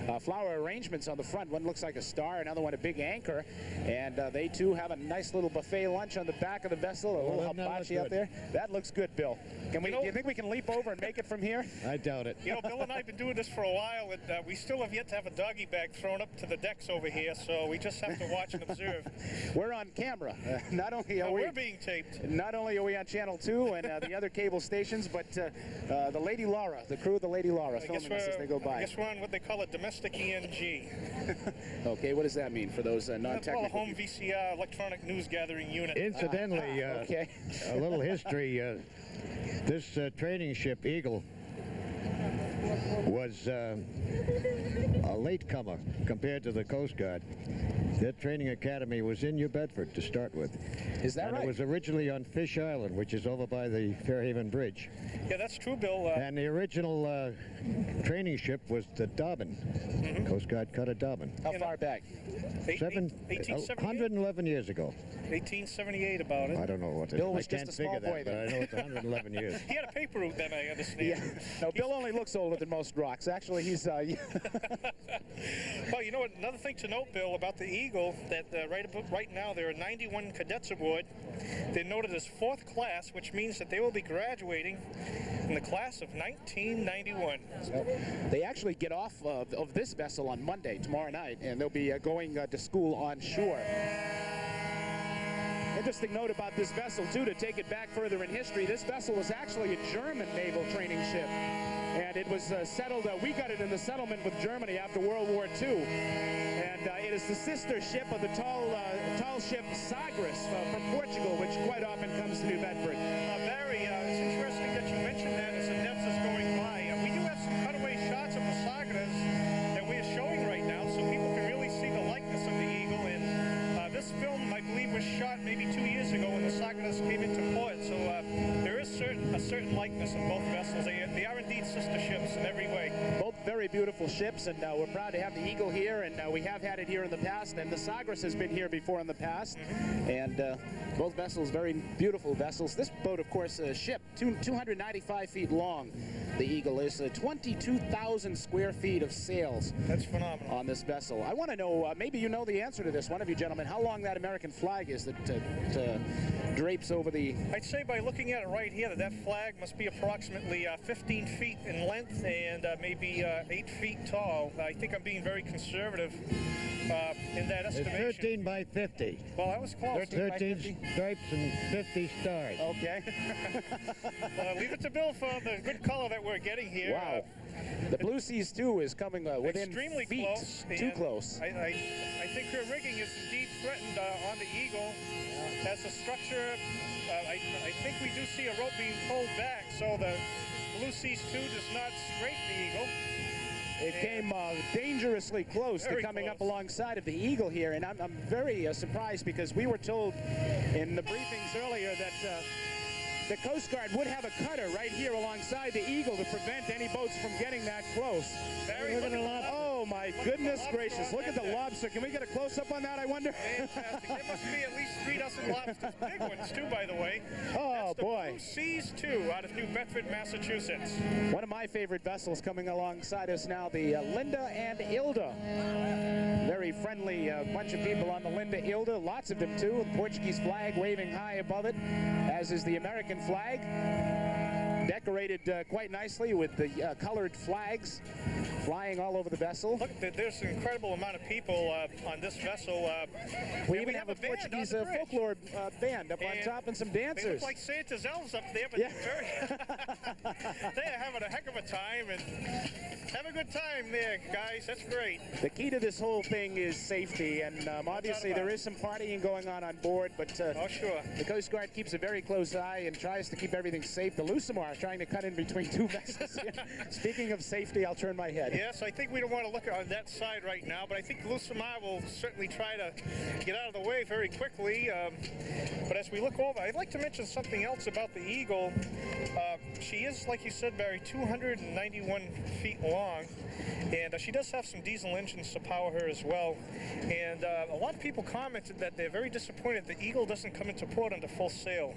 Speaker 4: arrangements on the front. One looks like a star, another one a big anchor, and they too have a nice little buffet lunch on the back of the vessel. A little hibachi out there. That looks good, Bill. Do you think we can leap over and make it from here?
Speaker 5: I doubt it.
Speaker 2: You know, Bill and I have been doing this for a while, and we still have yet to have a doggy bag thrown up to the decks over here, so we just have to watch and observe.
Speaker 4: We're on camera. Not only are
Speaker 2: we're being taped.
Speaker 4: Not only are we on Channel 2 and the other cable stations, but the Lady Laura, the crew of the Lady Laura, filming us as they go by.
Speaker 2: I guess we're on what they call a domestic ENG.
Speaker 4: Okay, what does that mean for those non-technical?
Speaker 2: That's called a home VCR electronic news gathering unit.
Speaker 5: Incidentally,
Speaker 4: okay.
Speaker 5: A little history. This training ship, Eagle, was a latecomer compared to the Coast Guard. Their training academy was in New Bedford to start with.
Speaker 4: Is that right?
Speaker 5: It was originally on Fish Island, which is over by the Fairhaven Bridge.
Speaker 2: Yeah, that's true, Bill.
Speaker 5: And the original training ship was the Dobbin. Coast Guard cut a Dobbin.
Speaker 4: How far back?
Speaker 5: 111 years ago.
Speaker 2: 1878 about it.
Speaker 5: I don't know what it is.
Speaker 4: Bill was just a small boy
Speaker 5: then. But I know it's 111 years.
Speaker 2: He had a paper route then, I understand.
Speaker 4: Yeah. No, Bill only looks older than most rocks. Actually, he's...
Speaker 2: Well, you know what? Another thing to note, Bill, about the Eagle, that right now there are 91 cadets aboard. They're noted as 4th class, which means that they will be graduating in the class of 1991.
Speaker 4: So they actually get off of this vessel on Monday, tomorrow night, and they'll be going to school on shore. Interesting note about this vessel, too, to take it back further in history. This vessel was actually a German naval training ship, and it was settled. We got it in the settlement with Germany after World War II, and it is the sister ship of the tall ship Sagres from Portugal, which quite often comes to New Bedford.
Speaker 2: Barry, it's interesting that you mentioned that as the Nevs is going by. We do have some cutaway shots of the Sagres that we are showing right now, so people can really see the likeness of the Eagle. And this film, I believe, was shot maybe 2 years ago when the Sagres came into port. So there is a certain likeness in both vessels. They are indeed sister ships in every way.
Speaker 4: Both very beautiful ships, and we're proud to have the Eagle here, and we have had it here in the past, and the Sagres has been here before in the past, and both vessels, very beautiful vessels. This boat, of course, a ship, 295 feet long. The Eagle is 22,000 square feet of sails.
Speaker 2: That's phenomenal.
Speaker 4: On this vessel. I want to know, maybe you know the answer to this, one of you gentlemen, how long that American flag is that drapes over the...
Speaker 2: I'd say by looking at it right here that flag must be approximately 15 feet in length and maybe 8 feet tall. I think I'm being very conservative in that estimation.
Speaker 5: It's 13 by 50.
Speaker 2: Well, that was close.
Speaker 5: 13 stripes and 50 stars.
Speaker 4: Okay.
Speaker 2: Leave it to Bill for the good color that we're getting here.
Speaker 4: Wow. The Blue Seas 2 is coming within
Speaker 2: extremely
Speaker 4: feet.
Speaker 2: Close.
Speaker 4: Too close.
Speaker 2: I think her rigging is indeed threatened on the Eagle. As a structure, I think we do see a rope being pulled back, so the Blue Seas 2 does not scrape the Eagle.
Speaker 4: It came dangerously close to coming up alongside of the Eagle here, and I'm very surprised because we were told in the briefings earlier that the Coast Guard would have a cutter right here alongside the Eagle to prevent any boats from getting that close. Oh my goodness gracious, look at the lobster. Can we get a close-up on that, I wonder?
Speaker 2: Fantastic. There must be at least 3 dozen and lobsters, big ones too, by the way.
Speaker 4: Oh, boy.
Speaker 2: Blue Seas 2 out of New Bedford, Massachusetts.
Speaker 4: One of my favorite vessels coming alongside us now, the Linda and Ilda. Very friendly bunch of people on the Linda Ilda, lots of them too, with the Portuguese flag waving high above it, as is the American flag. Decorated quite nicely with the colored flags flying all over the vessel.
Speaker 2: Look, there's an incredible amount of people on this vessel.
Speaker 4: We even have a Portuguese folklore band up on top and some dancers.
Speaker 2: They look like Santa's elves up there, but they're having a heck of a time, and have a good time there, guys. That's great.
Speaker 4: The key to this whole thing is safety, and obviously there is some partying going on board, but
Speaker 2: oh, sure.
Speaker 4: The Coast Guard keeps a very close eye and tries to keep everything safe. The Lucimar is trying to cut in between two vessels. Speaking of safety, I'll turn my head.
Speaker 2: Yes, I think we don't want to look on that side right now, but I think Lucimar will certainly try to get out of the way very quickly. But as we look over, I'd like to mention something else about the Eagle. She is, like you said, Barry, 291 feet long, and she does have some diesel engines to power her as well. And a lot of people commented that they're very disappointed the Eagle doesn't come into port under full sail.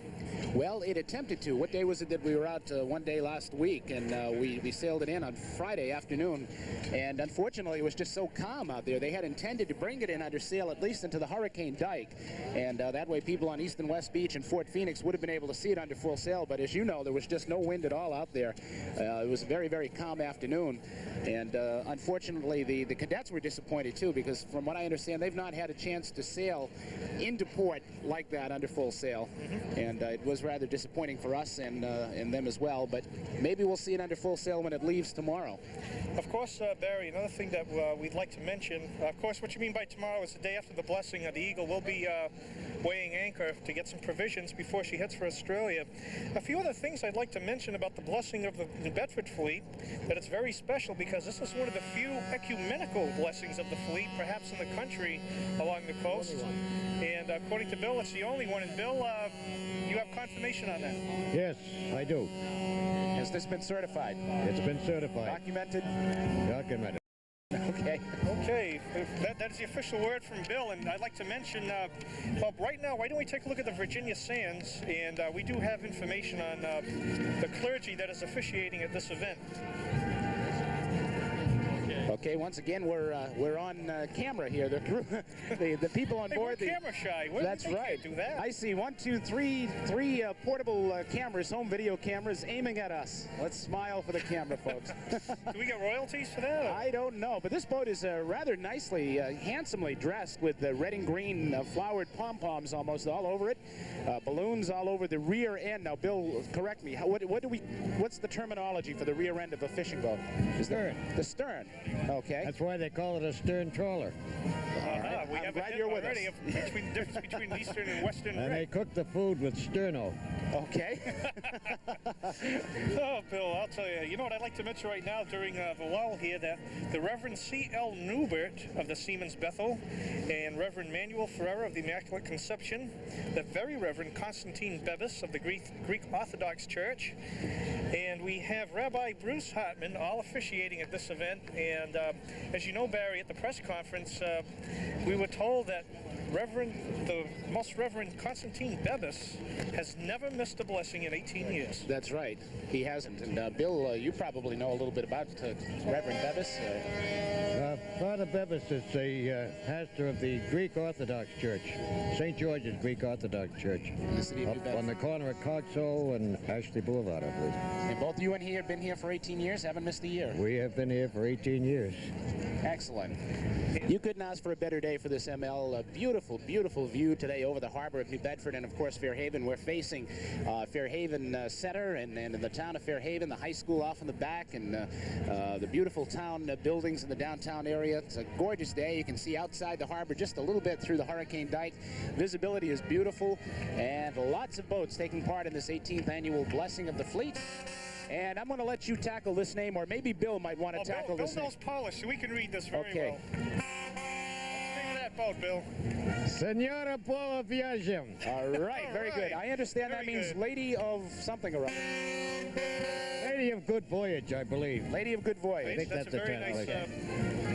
Speaker 4: Well, it attempted to. What day was it that we were out one day last week, and we sailed it in on Friday afternoon, and unfortunately it was just so calm out there. They had intended to bring it in under sail at least into the Hurricane Dike, and that way people on East and West Beach and Fort Phoenix would have been able to see it under full sail, but as you know, there was just no wind at all out there. It was a very, very calm afternoon, and unfortunately the cadets were disappointed too, because from what I understand, they've not had a chance to sail into port like that under full sail, and it was rather disappointing for us and them as well, but maybe we'll see it under full sail when it leaves tomorrow.
Speaker 2: Of course, Barry, another thing that we'd like to mention, of course, what you mean by tomorrow is the day after the blessing of the Eagle. We'll be weighing anchor to get some provisions before she heads for Australia. A few other things I'd like to mention about the blessing of the New Bedford fleet, that it's very special because this is one of the few ecumenical blessings of the fleet, perhaps in the country along the coast. And according to Bill, it's the only one. And Bill, you have confirmation on that?
Speaker 5: Yes, I do.
Speaker 4: Has this been certified?
Speaker 5: It's been certified.
Speaker 4: Documented?
Speaker 5: Documented.
Speaker 4: Okay.
Speaker 2: Okay, that is the official word from Bill, and I'd like to mention, well, right now, why don't we take a look at the Virginia Sands, and we do have information on the clergy that is officiating at this event.
Speaker 4: Okay, once again, we're on camera here. The crew, the people on board.
Speaker 2: We're camera shy.
Speaker 4: That's right.
Speaker 2: Do that.
Speaker 4: I see 1, 2, 3 portable cameras, home video cameras, aiming at us. Let's smile for the camera, folks.
Speaker 2: Do we get royalties for that?
Speaker 4: I don't know, but this boat is rather nicely, handsomely dressed with the red and green flowered pom-poms almost all over it, balloons all over the rear end. Now, Bill, correct me. What's the terminology for the rear end of a fishing boat?
Speaker 5: Stern.
Speaker 4: The stern. Okay.
Speaker 5: That's why they call it a stern trawler.
Speaker 2: Right. We have
Speaker 4: glad you're with us.
Speaker 2: Between the difference between Eastern and Western.
Speaker 5: And they cook the food with sterno.
Speaker 4: Okay.
Speaker 2: Oh, Bill, I'll tell you. You know what I'd like to mention right now during the lull here, that the Reverend C.L. Newbert of the Seamen's Bethel and Reverend Manuel Ferreira of the Immaculate Conception, the very Reverend Constantine Bevis of the Greek Orthodox Church, and we have Rabbi Bruce Hartman all officiating at this event. And as you know, Barry, at the press conference, we were told that the Most Reverend Constantine Bevis has never missed a blessing in 18 years.
Speaker 4: That's right. He hasn't. And Bill, you probably know a little bit about Reverend Bevis.
Speaker 5: Father Bevis is the pastor of the Greek Orthodox Church, St. George's Greek Orthodox Church,
Speaker 4: in the city of New Bedford.
Speaker 5: On the corner of Coxo and Ashley Boulevard, I believe.
Speaker 4: And both you and he have been here for 18 years, haven't missed a year.
Speaker 5: We have been here for 18 years.
Speaker 4: Excellent. You couldn't ask for a better day for this ML. A beautiful, beautiful view today over the harbor of New Bedford and, of course, Fairhaven. We're facing Fairhaven Center and the town of Fairhaven, the high school off in the back, and the beautiful town buildings in the downtown area. It's a gorgeous day. You can see outside the harbor just a little bit through the Hurricane Dike. Visibility is beautiful, and lots of boats taking part in this 18th annual Blessing of the Fleet. And I'm going to let you tackle this name, or maybe Bill might want to tackle this name.
Speaker 2: Bill knows Polish, so we can read this very well. Name of that boat, Bill.
Speaker 5: Senora Paula Viajem.
Speaker 4: All right, very good. I understand that means Lady of something or other.
Speaker 5: Lady of Good Voyage, I believe.
Speaker 4: Lady of Good Voyage.
Speaker 5: I think
Speaker 2: that's a
Speaker 5: the
Speaker 2: very nice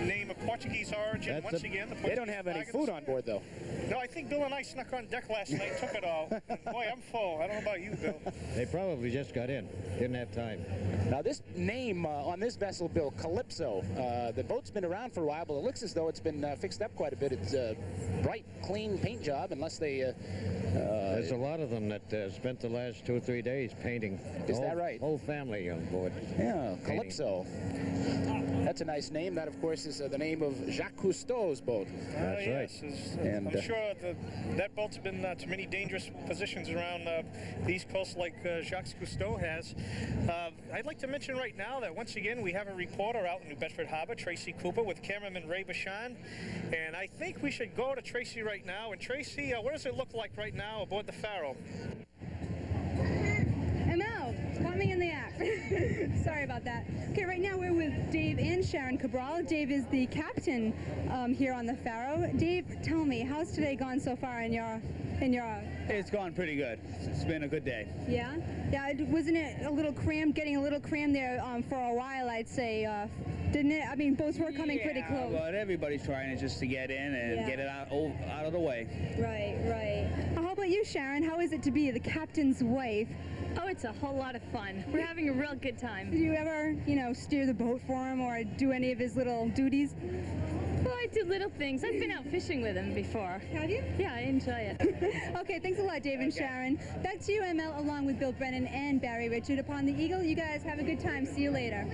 Speaker 2: name of Portuguese origin. Once again, the
Speaker 4: they don't have any food on board, though.
Speaker 2: No, I think Bill and I snuck on deck last night and took it all. Boy, I'm full. I don't know about you, Bill.
Speaker 5: They probably just got in. Didn't have time.
Speaker 4: Now, this name on this vessel, Bill, Calypso, the boat's been around for a while, but it looks as though it's been fixed up quite a bit. It's a bright, clean paint job, unless they...
Speaker 5: There's a lot of them that spent the last 2 or 3 days painting.
Speaker 4: Is that right?
Speaker 5: Whole family on board.
Speaker 4: Yeah, Calypso. That's a nice name. That, of course, is the name of Jacques Cousteau's boat.
Speaker 5: That's right.
Speaker 2: And I'm sure that boat's been to many dangerous positions around the East Coast like Jacques Cousteau has. I'd like to mention right now that once again we have a reporter out in New Bedford Harbor, Tracy Cooper, with cameraman Ray Bashan. And I think we should go to Tracy right now. And Tracy, what does it look like right now aboard the Faro?
Speaker 14: ML, caught me in the act. Sorry about that. Okay, right now we're with Dave and Sharon Cabral. Dave is the captain here on the Faro. Dave, tell me, how's today gone so far in your...
Speaker 18: It's gone pretty good. It's been a good day.
Speaker 14: Yeah? Yeah, wasn't it a little crammed, getting a little crammed there for a while, I'd say, didn't it? I mean, boats were coming pretty close.
Speaker 18: But everybody's trying just to get in and get it out of the way.
Speaker 14: Right, right. How about you, Sharon? How is it to be the captain's wife?
Speaker 19: Oh, it's a whole lot of fun. We're having a real good time.
Speaker 14: Did you ever, steer the boat for him or do any of his little duties?
Speaker 19: Well, I do little things. I've been out fishing with him before.
Speaker 14: Have you?
Speaker 19: Yeah, I enjoy it.
Speaker 14: Okay, thanks a lot, Dave and Sharon. Back to you, ML, along with Bill Brennan and Barry Richard upon the Eagle. You guys have a good time. See you later.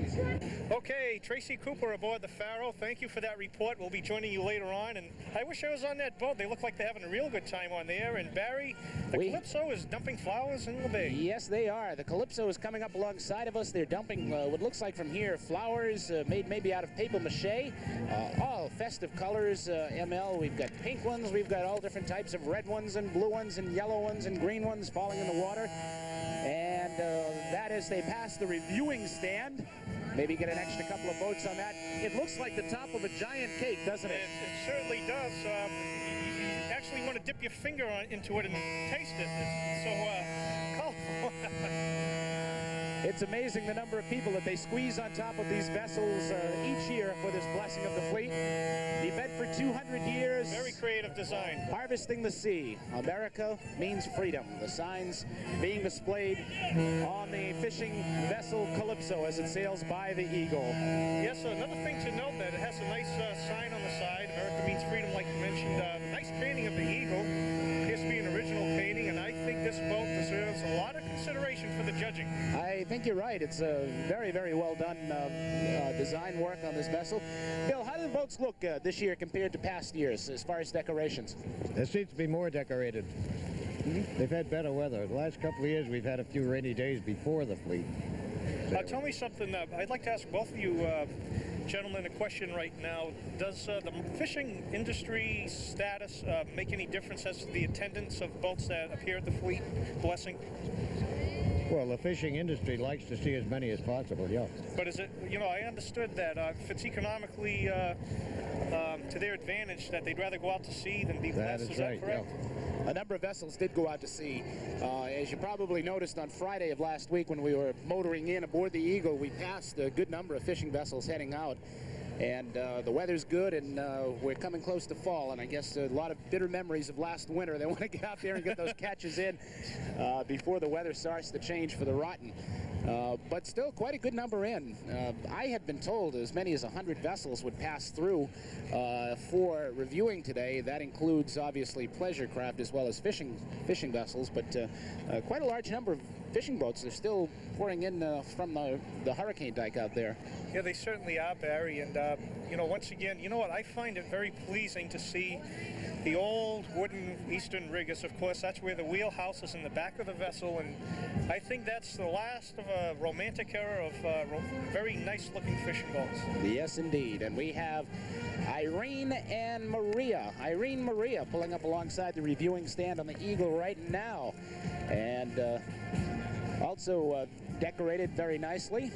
Speaker 2: Okay, Tracy Cooper aboard the Faro. Thank you for that report. We'll be joining you later on. And I wish I was on that boat. They look like they're having a real good time on there. And Barry, the Calypso is dumping flowers in the bay.
Speaker 4: Yes, they are. The Calypso is coming up alongside of us. They're dumping what looks like from here flowers made maybe out of paper mache. All festive colors, ML. We've got pink ones. We've got all different types of red ones and blue ones and yellow ones and green ones falling in the water. And that as they pass the reviewing stand, maybe get an extra couple of boats on that. It looks like the top of a giant cake, doesn't it?
Speaker 2: It certainly does. You actually want to dip your finger into it and taste it. It's so colorful.
Speaker 4: It's amazing the number of people that they squeeze on top of these vessels each year for this blessing of the fleet. The Bedford 200 years.
Speaker 2: Very creative design.
Speaker 4: Harvesting the sea. America means freedom. The signs being displayed on the fishing vessel Calypso as it sails by the Eagle.
Speaker 2: Yes, another thing to note that it has a nice sign on the side. America means freedom, like you mentioned. Nice painting of the Eagle. Appears to be an original painting, and I think this boat deserves a lot of consideration for the judging.
Speaker 4: I think you're right. It's a very, very well done design work on this vessel. Bill, how do the boats look this year compared to past years as far as decorations?
Speaker 5: There seems to be more decorated. They've had better weather. The last couple of years we've had a few rainy days before the fleet.
Speaker 2: Tell me something. I'd like to ask both of you gentlemen a question right now. Does the fishing industry status make any difference as to the attendance of boats that appear at the fleet blessing?
Speaker 5: Well, the fishing industry likes to see as many as possible, yeah.
Speaker 2: But is it, I understood that if it's economically to their advantage, that they'd rather go out to sea than be blessed. Is that correct?
Speaker 4: Yeah. A number of vessels did go out to sea. As you probably noticed on Friday of last week when we were motoring in aboard the Eagle, we passed a good number of fishing vessels heading out. And the weather's good, and we're coming close to fall, and I guess a lot of bitter memories of last winter. They want to get out there and get those catches in before the weather starts to change for the rotten. But still quite a good number in. I had been told as many as 100 vessels would pass through for reviewing today. That includes obviously pleasure craft as well as fishing vessels, but quite a large number of fishing boats are still pouring in from the hurricane dike out there.
Speaker 2: Yeah, they certainly are, Barry. And, once again, what? I find it very pleasing to see the old wooden eastern riggers. Of course, that's where the wheelhouse is in the back of the vessel. And I think that's the last of a romantic era of very nice-looking fishing boats.
Speaker 4: Yes, indeed. And we have Irene and Maria. Irene Maria pulling up alongside the reviewing stand on the Eagle right now. And also decorated very nicely.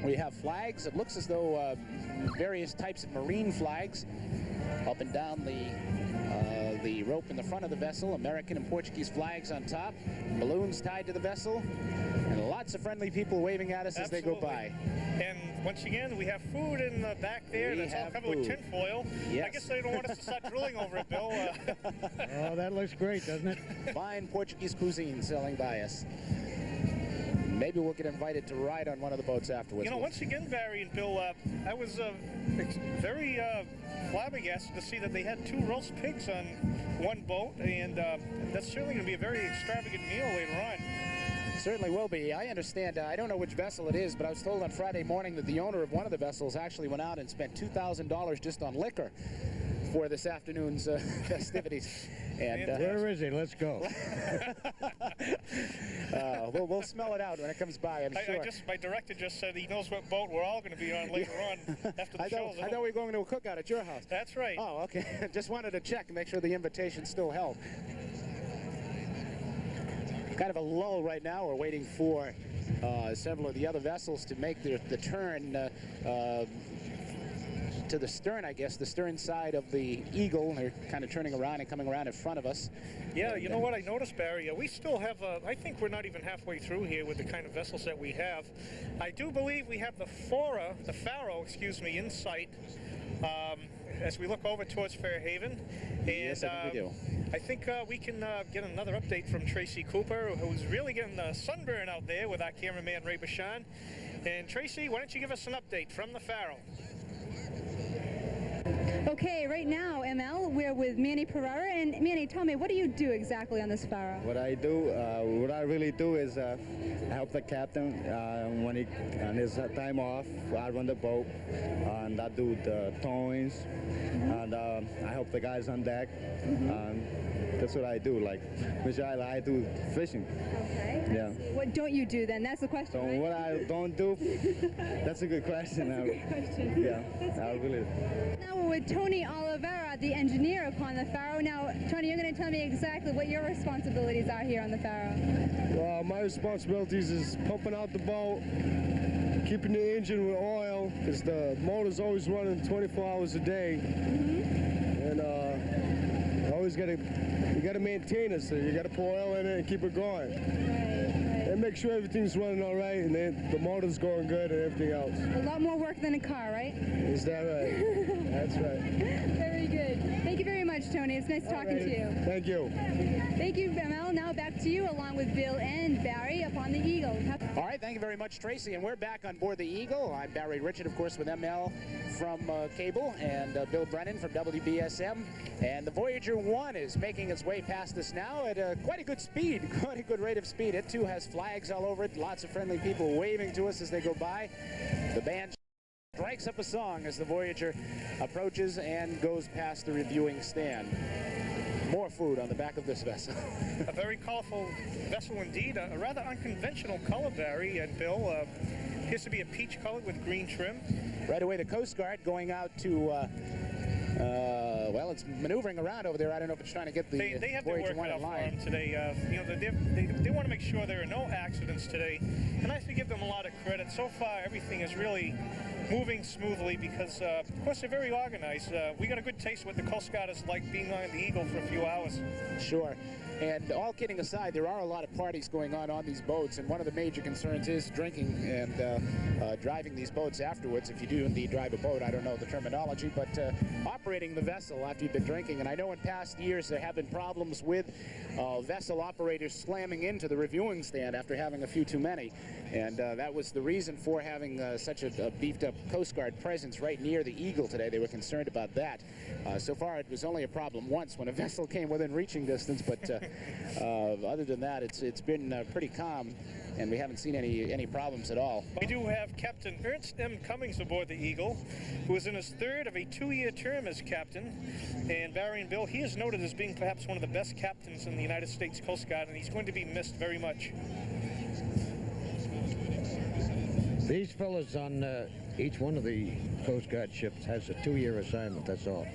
Speaker 4: We have flags. It looks as though various types of marine flags up and down the rope in the front of the vessel. American and Portuguese flags on top. Balloons tied to the vessel. And lots lots of friendly people waving at us as they go by.
Speaker 2: And once again, we have food in the back there that's all covered with tinfoil.
Speaker 4: Yes.
Speaker 2: I guess they don't want us to start drilling over it, Bill.
Speaker 5: Oh, that looks great, doesn't it?
Speaker 4: Fine Portuguese cuisine selling by us. Maybe we'll get invited to ride on one of the boats afterwards.
Speaker 2: You know, once again, Barry and Bill, I was very flabbergasted to see that they had 2 roast pigs on one boat, and that's certainly going to be a very extravagant meal later on.
Speaker 4: Certainly will be. I understand. I don't know which vessel it is, but I was told on Friday morning that the owner of one of the vessels actually went out and spent $2,000 just on liquor for this afternoon's festivities. And
Speaker 5: where is he? Let's go.
Speaker 4: We'll smell it out when it comes by, I'm sure.
Speaker 2: My director just said he knows what boat we're all going to be on later on after the show.
Speaker 4: I thought we were going to a cookout at your house.
Speaker 2: That's right.
Speaker 4: Oh, okay. Just wanted to check and make sure the invitation still held. Kind of a lull right now. We're waiting for several of the other vessels to make the turn to the stern, I guess, the stern side of the Eagle. They're kind of turning around and coming around in front of us.
Speaker 2: Yeah, you know what I noticed, Barry? We still have, I think we're not even halfway through here with the kind of vessels that we have. I do believe we have the Faro, in sight as we look over towards Fairhaven. And,
Speaker 4: yes, I think we do.
Speaker 2: I think we can get another update from Tracy Cooper, who's really getting the sunburn out there with our cameraman, Ray Bashan. And Tracy, why don't you give us an update from the Faro?
Speaker 14: Okay, right now, ML, we're with Manny Pereira. And Manny, tell me, what do you do exactly on this Faro?
Speaker 20: What I really do is help the captain when he on his time off. I run the boat, and I do the towings, and I help the guys on deck. That's what I do. Like, Michelle, I do fishing.
Speaker 14: Okay.
Speaker 20: Yeah.
Speaker 14: What don't you do then? That's the question.
Speaker 20: So
Speaker 14: right?
Speaker 20: what I don't do? That's a good question.
Speaker 14: That's a great question.
Speaker 20: Yeah. I really.
Speaker 14: Now we're with Tony Oliveira, the engineer upon the Faro. Now, Tony, you're going to tell me exactly what your responsibilities are here on the Faro.
Speaker 21: Well, my responsibilities is pumping out the boat, keeping the engine with oil, because the motor's always running 24 hours a day. And always you gotta maintain it, so you gotta pour oil in it and keep it going. And make sure everything's running all right, and then the motor's going good and everything else.
Speaker 14: A lot more work than a car, right?
Speaker 21: Is that right? That's right.
Speaker 14: Very good. Thank you very much, Tony. It's nice talking to you.
Speaker 21: Thank you.
Speaker 14: Thank you, ML. Now back to you, along with Bill and Barry upon the Eagle.
Speaker 4: All right, thank you very much, Tracy. And we're back on board the Eagle. I'm Barry Richard, of course, with ML from Cable, and Bill Brennan from WBSM. And the Voyager 1 is making its way past us now at quite a good speed, quite a good rate of speed. It, too, has flags all over it, lots of friendly people waving to us as they go by. The band strikes up a song as the Voyager approaches and goes past the reviewing stand. More food on the back of this vessel.
Speaker 2: A very colorful vessel indeed, a rather unconventional color, Barry and Bill. Appears to be a peach color with green trim.
Speaker 4: Right away, the Coast Guard going out to, well, it's maneuvering around over there. I don't know if it's trying to get the
Speaker 2: they have their
Speaker 4: Voyager
Speaker 2: work
Speaker 4: 1
Speaker 2: cut
Speaker 4: in
Speaker 2: out for
Speaker 4: line.
Speaker 2: them today. You know, they want to make sure there are no accidents today, and I have to give them a lot of credit. So far, everything is really moving smoothly because, of course, they're very organized. We got a good taste of what the Coast Guard is like being on the Eagle for a few hours.
Speaker 4: Sure. And all kidding aside, there are a lot of parties going on these boats, and one of the major concerns is drinking and driving these boats afterwards. If you do indeed drive a boat, I don't know the terminology, but operating the vessel after you've been drinking. And I know in past years there have been problems with vessel operators slamming into the reviewing stand after having a few too many. And that was the reason for having such a beefed-up Coast Guard presence right near the Eagle today. They were concerned about that. So far, it was only a problem once when a vessel came within reaching distance, but other than that, it's been pretty calm, and we haven't seen any problems at all.
Speaker 2: We do have Captain Ernst M. Cummings aboard the Eagle, who is in his third of a 2-year term as captain. And Barry and Bill, he is noted as being perhaps one of the best captains in the United States Coast Guard, and he's going to be missed very much.
Speaker 5: These fellas on each one of the Coast Guard ships has a 2-year assignment, that's all.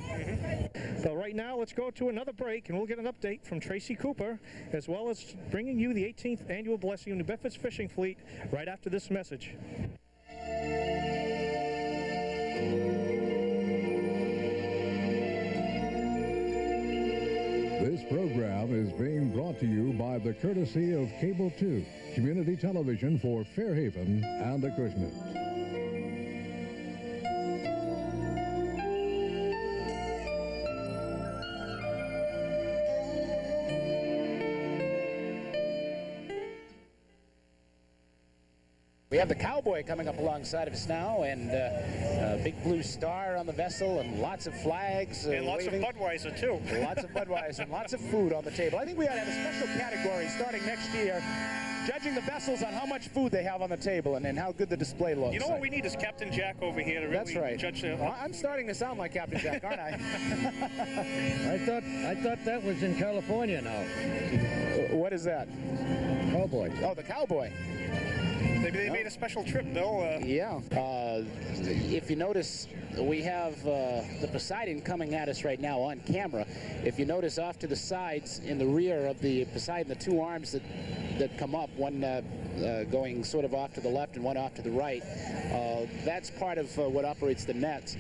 Speaker 2: So right now, let's go to another break, and we'll get an update from Tracy Cooper, as well as bringing you the 18th Annual Blessing of New Bedford's Fishing Fleet right after this message.
Speaker 1: This program is being brought brought to you by the courtesy of Cable 2, community television for Fairhaven and Acushnet.
Speaker 4: We have the Cowboy coming up alongside of us now, and a big blue star on the vessel, and lots of flags.
Speaker 2: And lots
Speaker 4: waving.
Speaker 2: of Budweiser, too.
Speaker 4: Lots of Budweiser and lots of food on the table. I think we ought to have a special category starting next year, judging the vessels on how much food they have on the table and how good the display looks.
Speaker 2: You know what we need is Captain Jack over here to really
Speaker 4: That's right.
Speaker 2: judge the...
Speaker 4: I'm starting to sound like Captain Jack, aren't I?
Speaker 5: I thought that was in California now.
Speaker 4: What is that?
Speaker 5: Cowboy.
Speaker 4: Oh, the Cowboy.
Speaker 2: They made a special trip, Bill.
Speaker 4: Yeah. If you notice, we have the Poseidon coming at us right now on camera. If you notice off to the sides in the rear of the Poseidon, the two arms that come up, one going sort of off to the left and one off to the right, that's part of what operates the nets.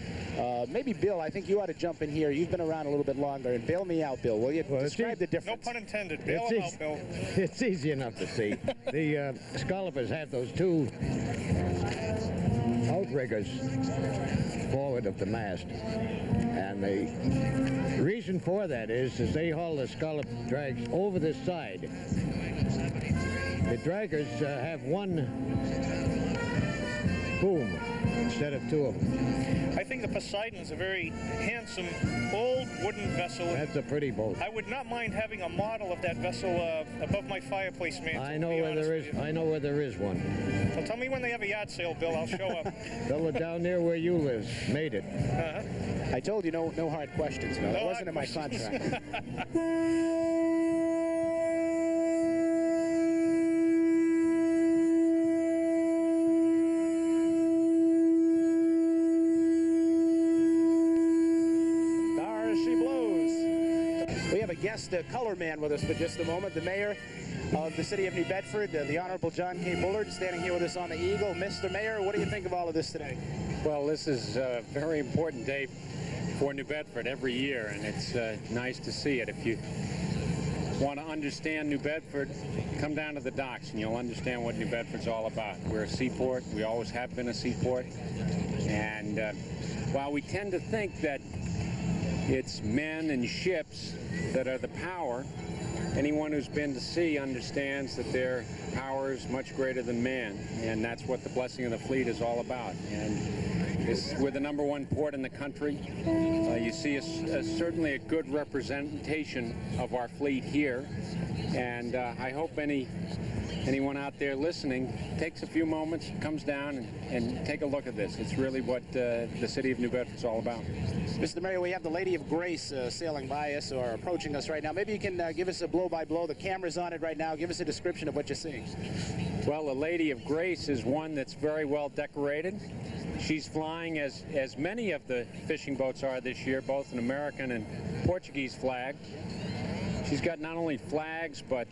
Speaker 4: Maybe, Bill, I think you ought to jump in here. You've been around a little bit longer, and bail me out, Bill. Will you describe the difference?
Speaker 2: No pun intended. Bail him out, Bill.
Speaker 5: It's easy enough to see. The scollopers have those two outriggers forward of the mast, and the reason for that is they haul the scallop drags over the side. The draggers have one boom instead of two of them.
Speaker 2: I think the Poseidon is a very handsome, old wooden vessel.
Speaker 5: That's a pretty boat.
Speaker 2: I would not mind having a model of that vessel above my fireplace mantle.
Speaker 5: I know where there is. I know where there is one.
Speaker 2: Well, tell me when they have a yard sale, Bill. I'll show up.
Speaker 5: Fellow down there where you live made it.
Speaker 4: I told you no hard questions. No, that wasn't in my contract. Guest color man with us for just a moment, the mayor of the city of New Bedford, the Honorable John K. Bullard, standing here with us on the Eagle. Mr. Mayor, what do you think of all of this today?
Speaker 3: Well, this is a very important day for New Bedford every year, and it's nice to see it. If you want to understand New Bedford, come down to the docks and you'll understand what New Bedford's all about. We're a seaport. We always have been a seaport. And while we tend to think that it's men and ships that are the power, anyone who's been to sea understands that their power is much greater than man, and that's what the blessing of the fleet is all about. And we're the #1 port in the country. You see certainly a good representation of our fleet here, and I hope anyone out there listening takes a few moments, comes down and take a look at this. It's really what the city of New Bedford is all about.
Speaker 4: Mr. Mayor, we have the Lady of Grace sailing by us or approaching us right now. Maybe you can give us a blow-by-blow. The camera's on it right now. Give us a description of what you're seeing.
Speaker 3: Well, the Lady of Grace is one that's very well decorated. She's flying, as many of the fishing boats are this year, both an American and Portuguese flag. She's got not only flags, but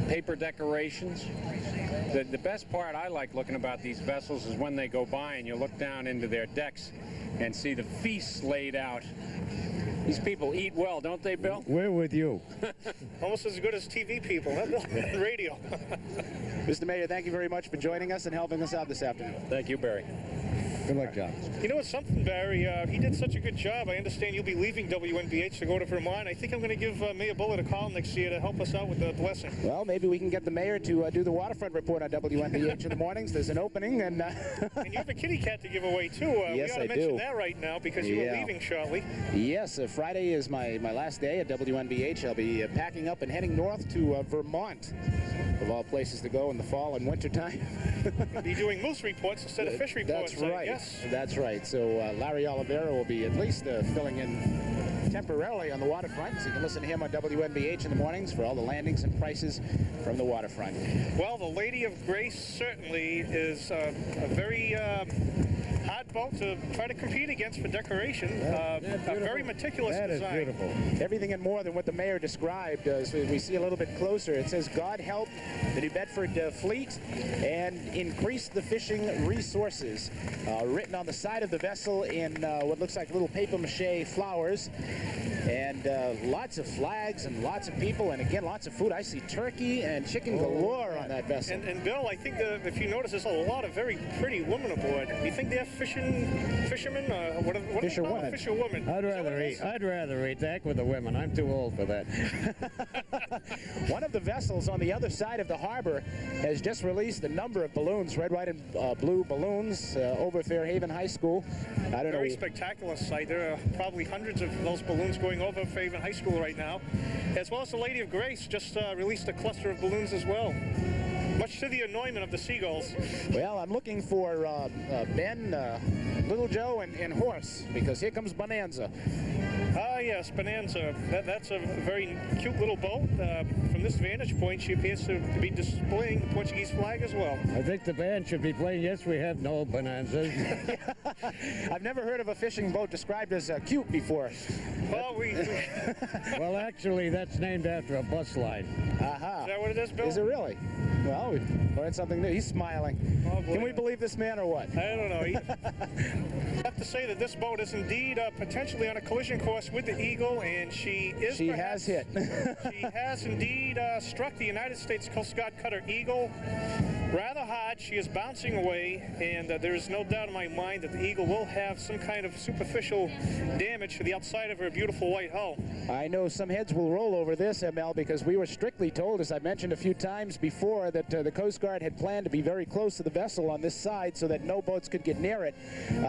Speaker 3: paper decorations. The best part I like looking about these vessels is when they go by and you look down into their decks and see the feasts laid out. These people eat well, don't they, Bill?
Speaker 5: We're with you.
Speaker 2: Almost as good as TV people, huh, Bill? Radio.
Speaker 4: Mr. Mayor, thank you very much for joining us and helping us out this afternoon.
Speaker 3: Thank you, Barry.
Speaker 5: Good luck, John.
Speaker 2: You know what's something, Barry? He did such a good job. I understand you'll be leaving WNBH to go to Vermont. I think I'm going to give Mayor Bullard a call next year to help us out with the blessing.
Speaker 4: Well, maybe we can get the mayor to do the waterfront report on WNBH in the mornings. There's an opening, and
Speaker 2: and you have a kitty cat to give away too.
Speaker 4: Yes,
Speaker 2: we ought to mention that right now because you are leaving shortly.
Speaker 4: Yes, Friday is my last day at WNBH. I'll be packing up and heading north to Vermont, of all places to go in the fall and winter time.
Speaker 2: You'll be doing moose reports instead of fish reports.
Speaker 4: That's right.
Speaker 2: Yes.
Speaker 4: That's right. So Larry Oliveira will be at least filling in temporarily on the waterfront, so you can listen to him on WNBH in the mornings for all the landings and prices from the waterfront.
Speaker 2: Well, the Lady of Grace certainly is a very hard boat to try to compete against for decoration. A very meticulous design.
Speaker 5: That is beautiful.
Speaker 4: Everything and more than what the mayor described. So we see a little bit closer. It says, God help the New Bedford fleet and increase the fishing resources. Written on the side of the vessel in what looks like little papier-mâché flowers. And lots of flags and lots of people, and again, lots of food. I see turkey and chicken galore on that vessel.
Speaker 2: And Bill, I think if you notice, there's a lot of very pretty women aboard. Do you think they're fishermen? What
Speaker 5: Fisherwomen.
Speaker 2: Fisherwomen.
Speaker 5: I'd rather eat that with the women. I'm too old for that.
Speaker 4: One of the vessels on the other side of the harbor has just released a number of balloons, red, white, and blue balloons over Fairhaven High School. I don't know.
Speaker 2: Very spectacular sight. There are probably hundreds of those balloons going over Fairhaven High School right now, as well as the Lady of Grace just released a cluster of balloons as well. Much to the annoyment of the seagulls.
Speaker 4: Well, I'm looking for Ben, Little Joe, and Horse, because here comes Bonanza.
Speaker 2: Ah, yes, Bonanza. That's a very cute little boat. From this vantage point, she appears to be displaying the Portuguese flag as well.
Speaker 5: I think the band should be playing Yes, We Have No Bonanzas.
Speaker 4: I've never heard of a fishing boat described as cute before.
Speaker 2: Well,
Speaker 5: Well, actually, that's named after a bus line.
Speaker 4: Aha.
Speaker 2: Is that what it is, Bill?
Speaker 4: Is it really? Well, we learned something new. He's smiling.
Speaker 2: Oh, boy.
Speaker 4: Can we believe this man or what?
Speaker 2: I don't know. I have to say that this boat is indeed potentially on a collision course with the Eagle, and she
Speaker 4: has hit.
Speaker 2: She has indeed struck the United States Coast Guard cutter Eagle rather hard. She is bouncing away, and there is no doubt in my mind that the Eagle will have some kind of superficial damage to the outside of her beautiful white hull.
Speaker 4: I know some heads will roll over this, ML, because we were strictly told, as I mentioned a few times before, that the Coast Guard had planned to be very close to the vessel on this side so that no boats could get near it,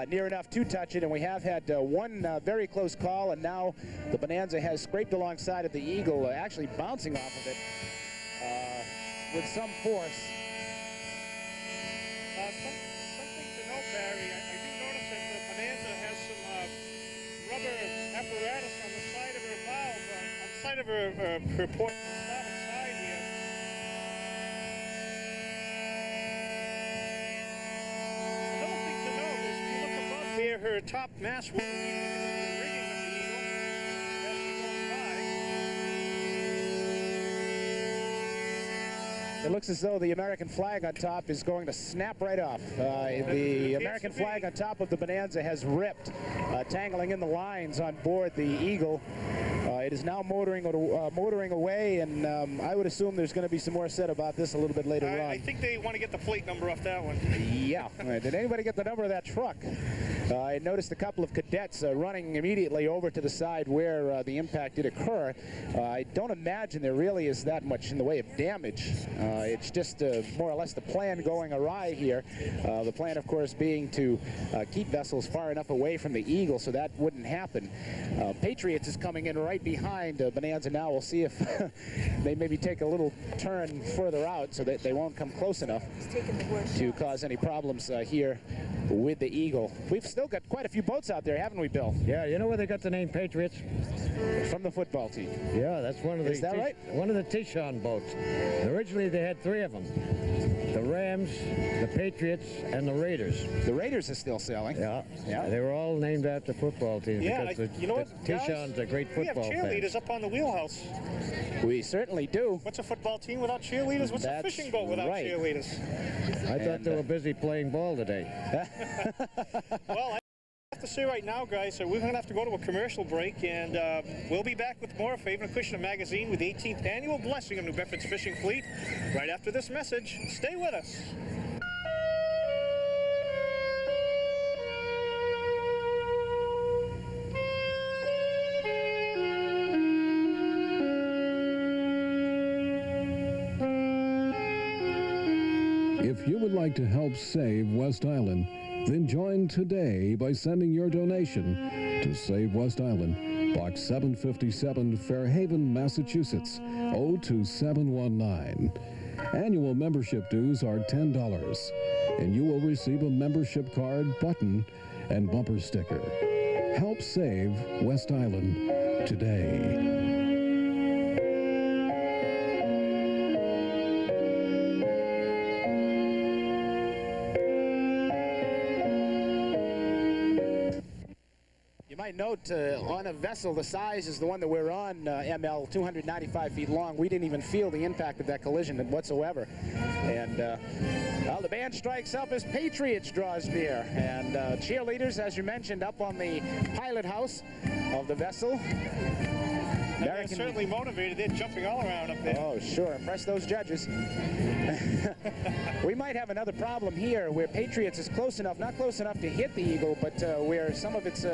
Speaker 4: near enough to touch it, and we have had one very close call, and now the Bonanza has scraped alongside of the Eagle, actually bouncing off of it with some force.
Speaker 2: Something to note, Barry, I do notice that the Bonanza has some rubber apparatus on the side of her valve, on the side of her port starboard side here. Another thing to note is if you look above here, her top mast will be the rigging of the Eagle as she goes by.
Speaker 4: It looks as though the American flag on top is going to snap right off. The American flag on top of the Bonanza has ripped, tangling in the lines on board the Eagle. It is now motoring away, and I would assume there's going to be some more said about this a little bit later on.
Speaker 2: I think they want to get the plate number off that one.
Speaker 4: Yeah. Did anybody get the number of that truck? I noticed a couple of cadets running immediately over to the side where the impact did occur. I don't imagine there really is that much in the way of damage. It's just more or less the plan going awry here. The plan, of course, being to keep vessels far enough away from the Eagle so that wouldn't happen. Patriots is coming in right behind Bonanza now. We'll see if they maybe take a little turn further out so that they won't come close enough to cause any problems here with the Eagle. We've still got quite a few boats out there, haven't we, Bill?
Speaker 5: Yeah, you know where they got the name Patriots?
Speaker 4: From the football team.
Speaker 5: Yeah, that's one of the.
Speaker 4: Is that right?
Speaker 5: One of the Tishon boats. Originally, they had three of them: the Rams, the Patriots, and the Raiders.
Speaker 4: The Raiders are still sailing.
Speaker 5: Yeah,
Speaker 4: yeah.
Speaker 5: They were all named after football teams.
Speaker 2: Yeah,
Speaker 5: because
Speaker 2: you know what,
Speaker 5: Tishon's a great football
Speaker 2: We have cheerleaders up on the wheelhouse.
Speaker 4: We certainly do.
Speaker 2: What's a football team without cheerleaders? What's a fishing boat without cheerleaders?
Speaker 5: I thought they were busy playing ball today.
Speaker 2: Well, I have to say right now, guys, we're going to have to go to a commercial break, and we'll be back with more of Favorite Acushnet Magazine with the 18th annual blessing of New Bedford's fishing fleet right after this message. Stay with us.
Speaker 1: If you would like to help save West Island, then join today by sending your donation to Save West Island, Box 757, Fairhaven, Massachusetts, 02719. Annual membership dues are $10, and you will receive a membership card, button, and bumper sticker. Help save West Island today.
Speaker 4: might note, on a vessel the size is the one that we're on, ML, 295 feet long, we didn't even feel the impact of that collision whatsoever. And well, the band strikes up as Patriots draws near. And cheerleaders, as you mentioned, up on the pilot house of the vessel.
Speaker 2: They're certainly motivated. They're jumping all around up there.
Speaker 4: Oh, sure. Impress those judges. We might have another problem here where Patriots is close enough, not close enough to hit the Eagle, but where some of its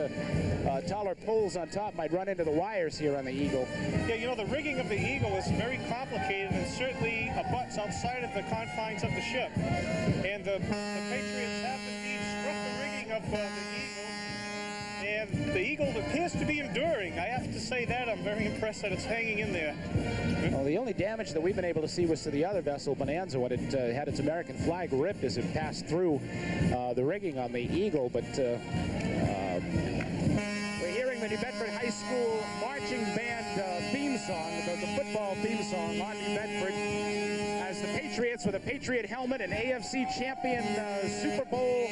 Speaker 4: taller poles on top might run into the wires here on the Eagle.
Speaker 2: Yeah, you know, the rigging of the Eagle is very complicated and certainly abuts outside of the confines of the ship. And the Patriots have indeed struck the rigging of the Eagle. And the Eagle appears to be enduring. I have to say that. I'm very impressed that it's hanging in there.
Speaker 4: Well, the only damage that we've been able to see was to the other vessel, Bonanza, when it had its American flag ripped as it passed through the rigging on the Eagle. But we're hearing the New Bedford High School marching band theme song, the football theme song on New Bedford, as the Patriots with a Patriot helmet and AFC champion Super Bowl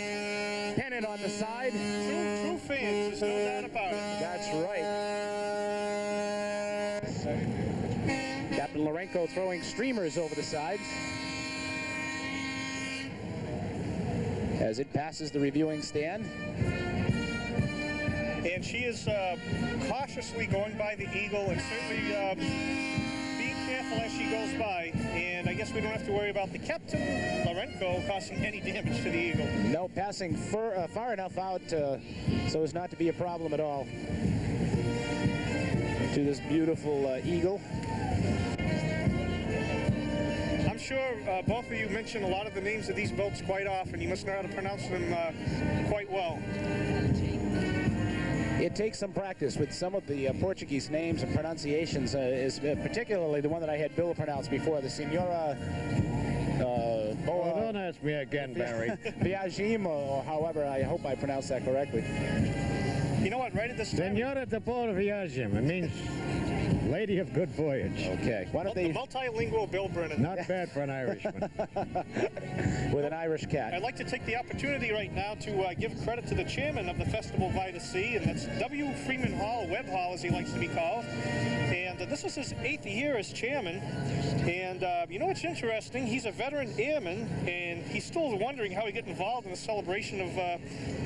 Speaker 4: pennant on the side.
Speaker 2: True fans, there's no doubt about it.
Speaker 4: That's right. Captain Lorenko throwing streamers over the sides as it passes the reviewing stand.
Speaker 2: And she is cautiously going by the Eagle and certainly being careful as she goes by. And I guess we don't have to worry about the Captain Lorenko causing any damage to the Eagle.
Speaker 4: No, passing far enough out so as not to be a problem at all to this beautiful Eagle.
Speaker 2: I'm sure both of you mention a lot of the names of these boats quite often. You must know how to pronounce them quite well.
Speaker 4: It takes some practice with some of the Portuguese names and pronunciations, particularly the one that I had Bill pronounce before, the Senora
Speaker 5: Don't ask me again, Barry.
Speaker 4: Biagim, or however, I hope I pronounced that correctly.
Speaker 2: You know what, right at this time...
Speaker 5: Senora de Biagim. It means Lady of Good Voyage.
Speaker 4: Okay.
Speaker 2: The multilingual Bill Brennan.
Speaker 5: Not bad for an Irishman.
Speaker 4: With an Irish cat.
Speaker 2: I'd like to take the opportunity right now to give credit to the chairman of the Festival Vita Sea, and that's W. Freeman Hall, Webb Hall as he likes to be called. And this is his 8th year as chairman. And you know what's interesting? He's a veteran airman, and he's still wondering how he got involved in the celebration of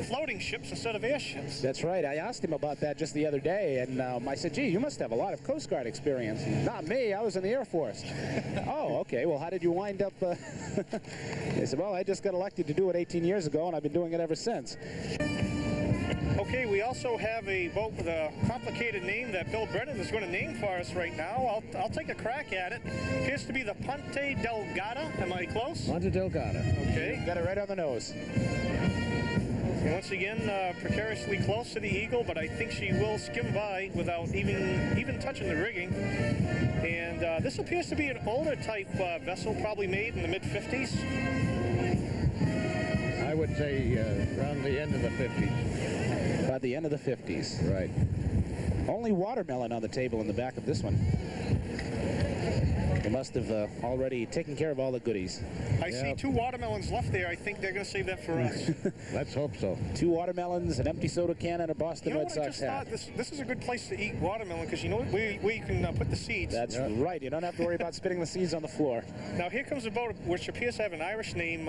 Speaker 2: floating ships instead of airships.
Speaker 4: That's right. I asked him about that just the other day, and I said, gee, you must have a lot of Coast Guard experience. Not me. I was in the Air Force. Oh, okay. Well, how did you wind up? He said, well, I just got elected to do it 18 years ago, and I've been doing it ever since.
Speaker 2: Okay, we also have a boat with a complicated name that Bill Brennan is going to name for us right now. I'll take a crack at it. Appears to be the Ponte Delgada. Am I close?
Speaker 5: Ponte Delgada.
Speaker 2: Okay.
Speaker 4: Got it right on the nose.
Speaker 2: And once again, precariously close to the Eagle, but I think she will skim by without even touching the rigging. And this appears to be an older type vessel, probably made in the mid-50s.
Speaker 5: I would say around the end of the 50s.
Speaker 4: By the end of the 50s.
Speaker 5: Right.
Speaker 4: Only watermelon on the table in the back of this one. They must have already taken care of all the goodies.
Speaker 2: I see 2 watermelons left there. I think they're going to save that for us.
Speaker 5: Let's hope so.
Speaker 4: 2 watermelons, an empty soda can, and a Boston Red Sox hat.
Speaker 2: This is a good place to eat watermelon because you know where you can put the seeds.
Speaker 4: That's right. You don't have to worry about spitting the seeds on the floor.
Speaker 2: Now here comes a boat which appears to have an Irish name.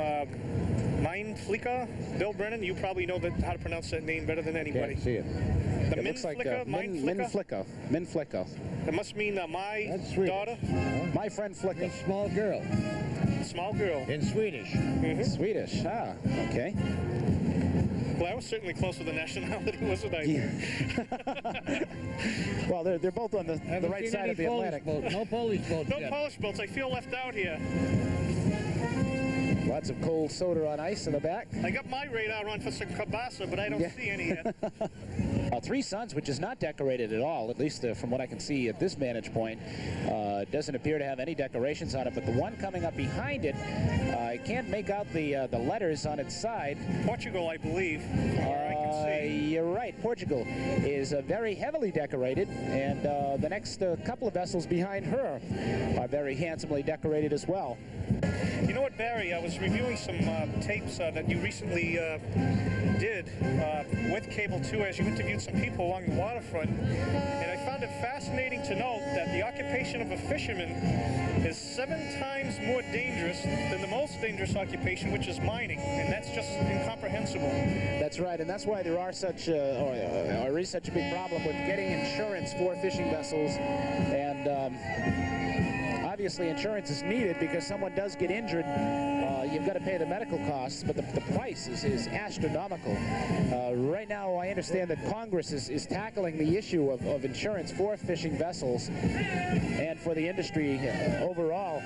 Speaker 2: Minflicka, Bill Brennan, you probably know how to pronounce that name better than anybody.
Speaker 5: Can't see it.
Speaker 2: The
Speaker 4: It looks like Minflicka.
Speaker 2: That must mean my daughter.
Speaker 4: My friend Flicka.
Speaker 5: Small girl.
Speaker 2: Small girl.
Speaker 5: In Swedish.
Speaker 2: Mm-hmm.
Speaker 4: Swedish. Ah, okay.
Speaker 2: Well, I was certainly close with the nationality, wasn't I?
Speaker 4: Yeah. Well, they're both on the right side of the Atlantic.
Speaker 5: No Polish boats.
Speaker 2: No Polish boats. I feel left out here.
Speaker 4: Lots of cold soda on ice in the back.
Speaker 2: I got my radar on for some kielbasa, but I don't see any yet.
Speaker 4: 3 Suns, which is not decorated at all, at least from what I can see at this vantage point. Doesn't appear to have any decorations on it, but the one coming up behind it, I can't make out the letters on its side.
Speaker 2: Portugal, I believe. see.
Speaker 4: You're right. Portugal is very heavily decorated, and the next couple of vessels behind her are very handsomely decorated as well.
Speaker 2: You know what, Barry? I was reviewing some tapes that you recently did with Cable 2 as you interviewed some people along the waterfront, and I found it fascinating to note that the occupation of a fisherman is 7 times more dangerous than the most dangerous occupation, which is mining, and that's just incomprehensible.
Speaker 4: That's right, and that's why there are such or is such a big problem with getting insurance for fishing vessels, and obviously insurance is needed because someone does get injured. You've got to pay the medical costs, but the price is astronomical. Right now, I understand that Congress is tackling the issue of insurance for fishing vessels and for the industry overall.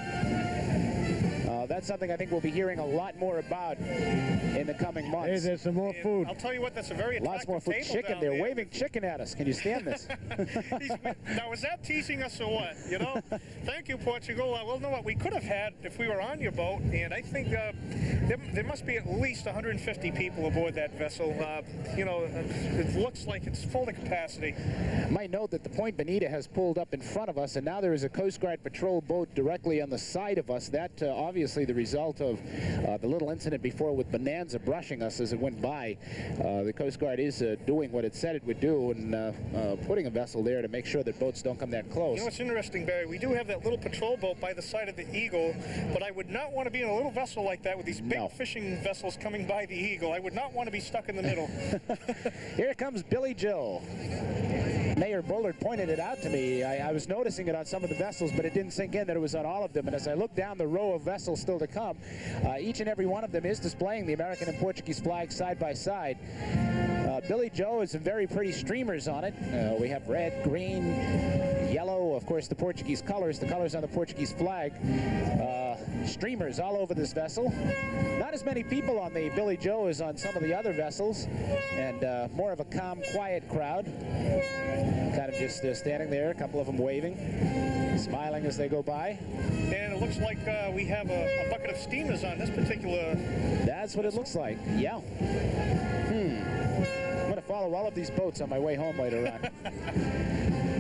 Speaker 4: That's something I think we'll be hearing a lot more about in the coming months.
Speaker 5: Hey, there's some more food.
Speaker 2: I'll tell you what, that's a very attractive
Speaker 4: Lots more food. Chicken. They're waving chicken at us. Can you stand this?
Speaker 2: Now, is that teasing us or what? You know? Thank you, Portugal. Well, know what we could have had if we were on your boat, and I think there must be at least 150 people aboard that vessel. You know, it looks like it's full to capacity.
Speaker 4: I might note that the Point Bonita has pulled up in front of us, and now there is a Coast Guard patrol boat directly on the side of us. That obviously the result of the little incident before with Bonanza brushing us as it went by. The Coast Guard is doing what it said it would do and putting a vessel there to make sure that boats don't come that close.
Speaker 2: You know what's interesting, Barry? We do have that little patrol boat by the side of the Eagle, but I would not want to be in a little vessel like that with these big fishing vessels coming by the Eagle. I would not want to be stuck in the middle.
Speaker 4: Here comes Billy Joe. Mayor Bullard pointed it out to me. I was noticing it on some of the vessels, but it didn't sink in that it was on all of them. And as I look down the row of vessels still to come, each and every one of them is displaying the American and Portuguese flags side by side. Billy Joe has some very pretty streamers on it. We have red, green, yellow, of course the Portuguese colors, the colors on the Portuguese flag. Streamers all over this vessel. Not as many people on the Billy Joe as on some of the other vessels, and more of a calm, quiet crowd. Kind of just standing there, a couple of them waving, smiling as they go by.
Speaker 2: And it looks like we have a bucket of steamers on this particular...
Speaker 4: That's what it looks like, yeah. I'm going to follow all of these boats on my way home later on.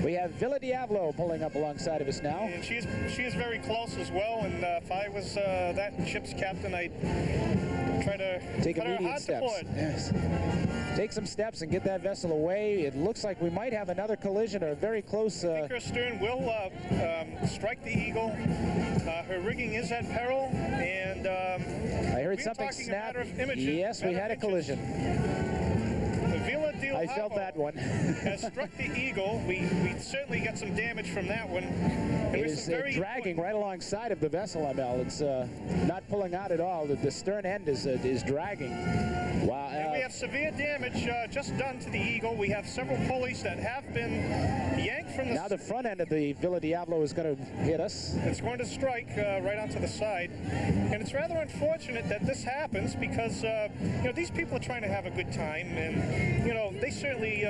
Speaker 4: We have Villa Diablo pulling up alongside of us now.
Speaker 2: And she is very close as well, and if I was that ship's captain, I'd try to
Speaker 4: take immediate steps. Yes. Take some steps and get that vessel away. It looks like we might have another collision or a very close...
Speaker 2: I think her stern will strike the Eagle. Her rigging is at peril, and
Speaker 4: I heard something snap. Yes, we had a collision. I felt that one.
Speaker 2: Has struck the Eagle. We certainly got some damage from that one.
Speaker 4: It is dragging right alongside of the vessel, ML. It's not pulling out at all. The stern end is dragging. Wow.
Speaker 2: And we have severe damage just done to the Eagle. We have several pulleys that have been yanked from the...
Speaker 4: Now the front end of the Villa Diablo is going to hit us.
Speaker 2: It's going to strike right onto the side. And it's rather unfortunate that this happens because, you know, these people are trying to have a good time. And, you know, they certainly,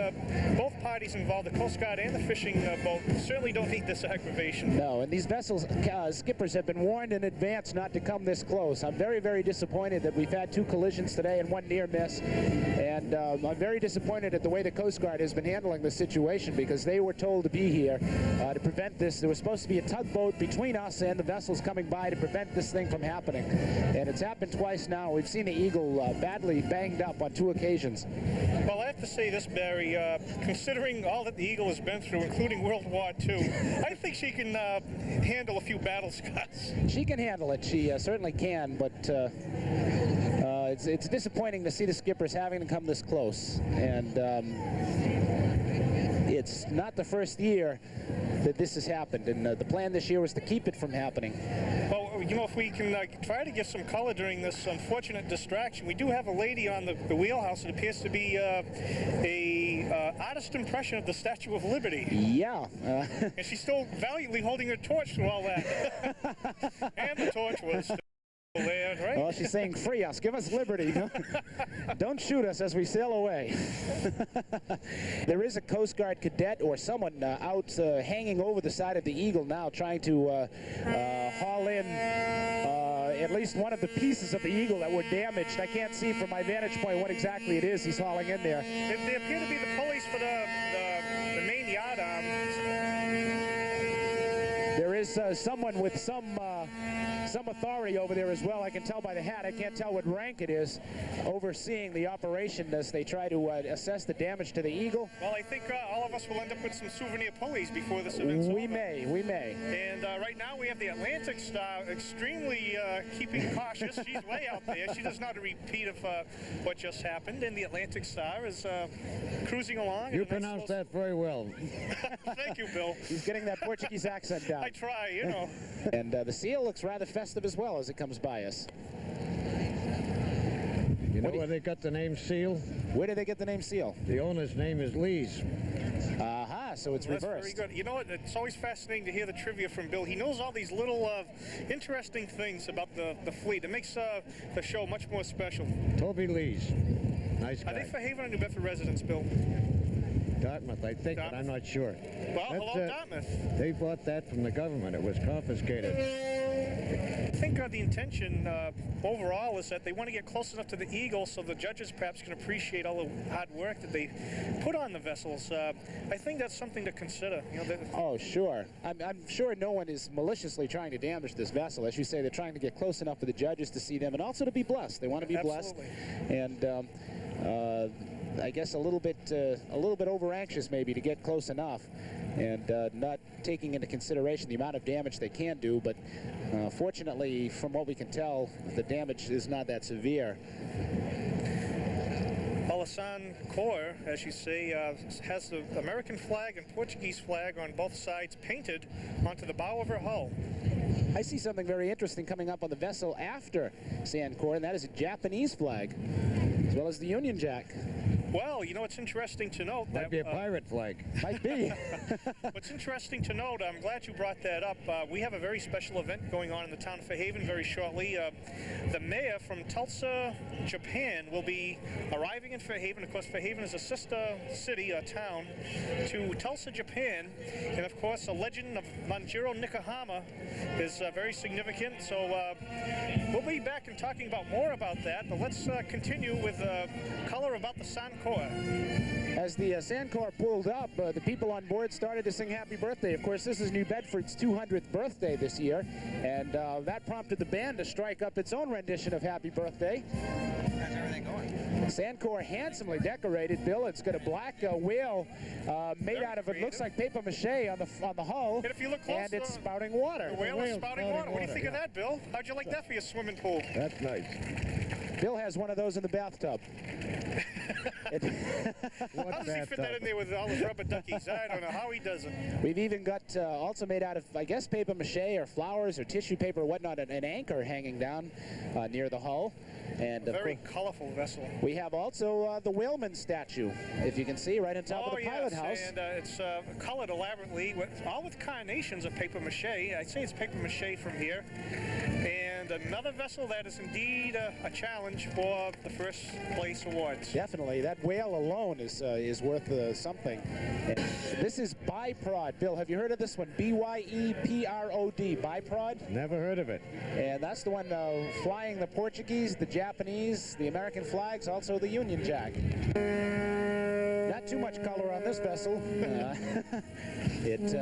Speaker 2: both parties involved, the Coast Guard and the fishing boat, certainly don't need this aggravation.
Speaker 4: No, and these vessels, skippers have been warned in advance not to come this close. I'm very, very disappointed that we've had 2 collisions today and 1 near miss. And I'm very disappointed at the way the Coast Guard has been handling this situation because they were told to be here to prevent this. There was supposed to be a tugboat between us and the vessels coming by to prevent this thing from happening. And it's happened twice now. We've seen the Eagle badly banged up on 2 occasions.
Speaker 2: Well, I have to say this, Barry, considering all that the Eagle has been through, including World War II, I think she can handle a few battle scars.
Speaker 4: She can handle it. She certainly can, but it's disappointing to see the skippers having to come this close. And it's not the first year that this has happened, and the plan this year was to keep it from happening.
Speaker 2: Well, you know, if we can try to give some color during this unfortunate distraction, we do have a lady on the wheelhouse that appears to be a artist impression of the Statue of Liberty.
Speaker 4: Yeah.
Speaker 2: And she's still valiantly holding her torch through all that. And the torch was still there, right?
Speaker 4: Well, she's saying, free us, give us liberty. Don't shoot us as we sail away. There is a Coast Guard cadet or someone out hanging over the side of the Eagle now, trying to haul in
Speaker 8: at least one of the pieces of the Eagle that were damaged. I can't see from my vantage point what exactly it is he's hauling in there.
Speaker 2: They appear to be the pulleys for the main yard arms.
Speaker 8: There is someone with some authority over there as well. I can tell by the hat. I can't tell what rank it is, overseeing the operation as they try to assess the damage to the Eagle.
Speaker 2: Well, I think all of us will end up with some souvenir pulleys before this event's over.
Speaker 8: We may.
Speaker 2: And right now we have the Atlantic Star extremely keeping cautious. She's way out there. She does not repeat of what just happened. And the Atlantic Star is cruising along.
Speaker 5: You pronounced that very well.
Speaker 2: Thank you, Bill.
Speaker 8: He's getting that Portuguese accent down.
Speaker 2: I try, you know.
Speaker 8: And the seal looks rather festive as well as it comes by us.
Speaker 5: You know where they got the name Seal?
Speaker 8: Where did they get the name Seal?
Speaker 5: The owner's name is Lee's.
Speaker 8: Aha, so it's
Speaker 2: That's
Speaker 8: reversed.
Speaker 2: very good. You know what? It's always fascinating to hear the trivia from Bill. He knows all these little interesting things about the fleet. It makes the show much more special.
Speaker 5: Toby Lee's. Nice guy.
Speaker 2: Are they Fairhaven or New Bedford residents, Bill?
Speaker 5: Dartmouth, I think, but I'm not sure.
Speaker 2: Well, hello, Dartmouth.
Speaker 5: They bought that from the government. It was confiscated.
Speaker 2: I think the intention overall is that they want to get close enough to the Eagle so the judges perhaps can appreciate all the hard work that they put on the vessels. I think that's something to consider. You know,
Speaker 8: oh, sure. I'm sure no one is maliciously trying to damage this vessel. As you say, they're trying to get close enough for the judges to see them and also to be blessed. They want to be blessed. And I guess a little bit over anxious maybe to get close enough, and not taking into consideration the amount of damage they can do. But fortunately, from what we can tell, the damage is not that severe.
Speaker 2: Alassane Corps, as you say, has the American flag and Portuguese flag on both sides painted onto the bow of her hull.
Speaker 8: I see something very interesting coming up on the vessel after Sandcore, and that is a Japanese flag, as well as the Union Jack.
Speaker 2: Well, you know, it's interesting to note
Speaker 5: Might be a pirate flag.
Speaker 8: Might be.
Speaker 2: What's interesting to note, I'm glad you brought that up. We have a very special event going on in the town of Fairhaven very shortly. The mayor from Tulsa, Japan, will be arriving in Fairhaven. Of course, Fairhaven is a sister city, a town, to Tulsa, Japan. And of course, a legend of Manjiro Nikahama is very significant. So we'll be back and talking about more about that. But let's continue with color about the Sandcore.
Speaker 8: As the Sandcore pulled up, the people on board started to sing happy birthday. Of course, this is New Bedford's 200th birthday this year, and that prompted the band to strike up its own rendition of Happy Birthday.
Speaker 22: How's everything going?
Speaker 8: Sandcore handsomely decorated, Bill. It's got a black whale made out of, it looks like paper mache on the hull,
Speaker 2: and if you look close,
Speaker 8: and it's spouting water.
Speaker 2: The whale is spouting water. What do you think of that, Bill? How'd you like that for your swimming pool?
Speaker 5: That's nice.
Speaker 8: Bill has one of those in the bathtub.
Speaker 2: How does he fit that in there with all his rubber duckies? I don't know how he does it.
Speaker 8: We've even got also made out of, I guess, paper mache or flowers or tissue paper or whatnot, an anchor hanging down near the hull. And
Speaker 2: a very colorful vessel.
Speaker 8: We have also the whaleman statue, if you can see, right on top of the pilot house.
Speaker 2: And it's colored elaborately, all with carnations of paper mache. I'd say it's paper mache from here. And another vessel that is indeed a challenge for the first place awards.
Speaker 8: Definitely. That whale alone is worth something. And this is Biprod. Bill, have you heard of this one? B-Y-E-P-R-O-D. Biprod?
Speaker 5: Never heard of it.
Speaker 8: And that's the one flying the Portuguese, the Japanese, the American flags, also the Union Jack. Not too much color on this vessel. It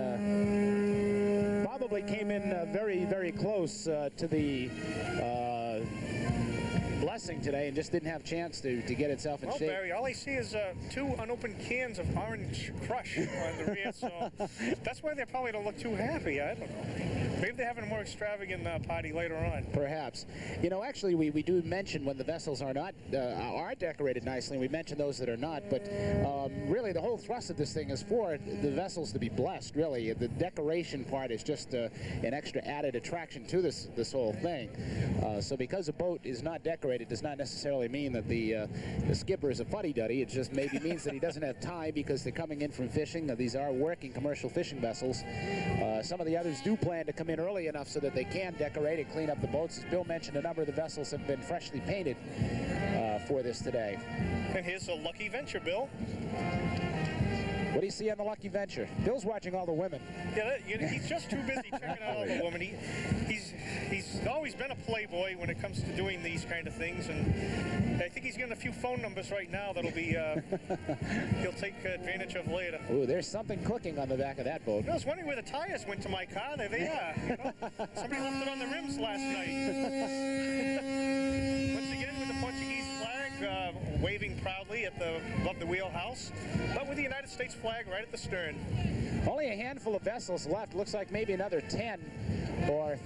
Speaker 8: probably came in very, very close to the blessing today and just didn't have a chance to get itself in shape.
Speaker 2: Well, Barry, all I see is 2 unopened cans of Orange Crush on the rear, so that's why they probably don't look too happy. I don't know. Maybe they're having a more extravagant party later on.
Speaker 8: Perhaps. You know, actually, we do mention when the vessels are not are decorated nicely, and we mention those that are not, but really the whole thrust of this thing is for the vessels to be blessed, really. The decoration part is just an extra added attraction to this whole thing. So because a boat is not decorated does not necessarily mean that the skipper is a fuddy-duddy. It just maybe means that he doesn't have time because they're coming in from fishing. These are working commercial fishing vessels. Some of the others do plan to come in early enough so that they can decorate and clean up the boats. As Bill mentioned, a number of the vessels have been freshly painted for this today.
Speaker 2: And here's a Lucky Venture, Bill.
Speaker 8: What do you see on the Lucky Venture? Bill's watching all the women.
Speaker 2: Yeah, he's just too busy checking out all the women. He's always always been a playboy when it comes to doing these kind of things, and I think he's getting a few phone numbers right now that'll be he'll take advantage of later.
Speaker 8: Ooh, there's something cooking on the back of that boat.
Speaker 2: I was wondering where the tires went to my car. There they are. You know? Somebody left it on the rims last night. Once again with the Portuguese flag waving proudly above the wheelhouse, but with the United States flag right at the stern.
Speaker 8: Only a handful of vessels left. Looks like maybe another 10 or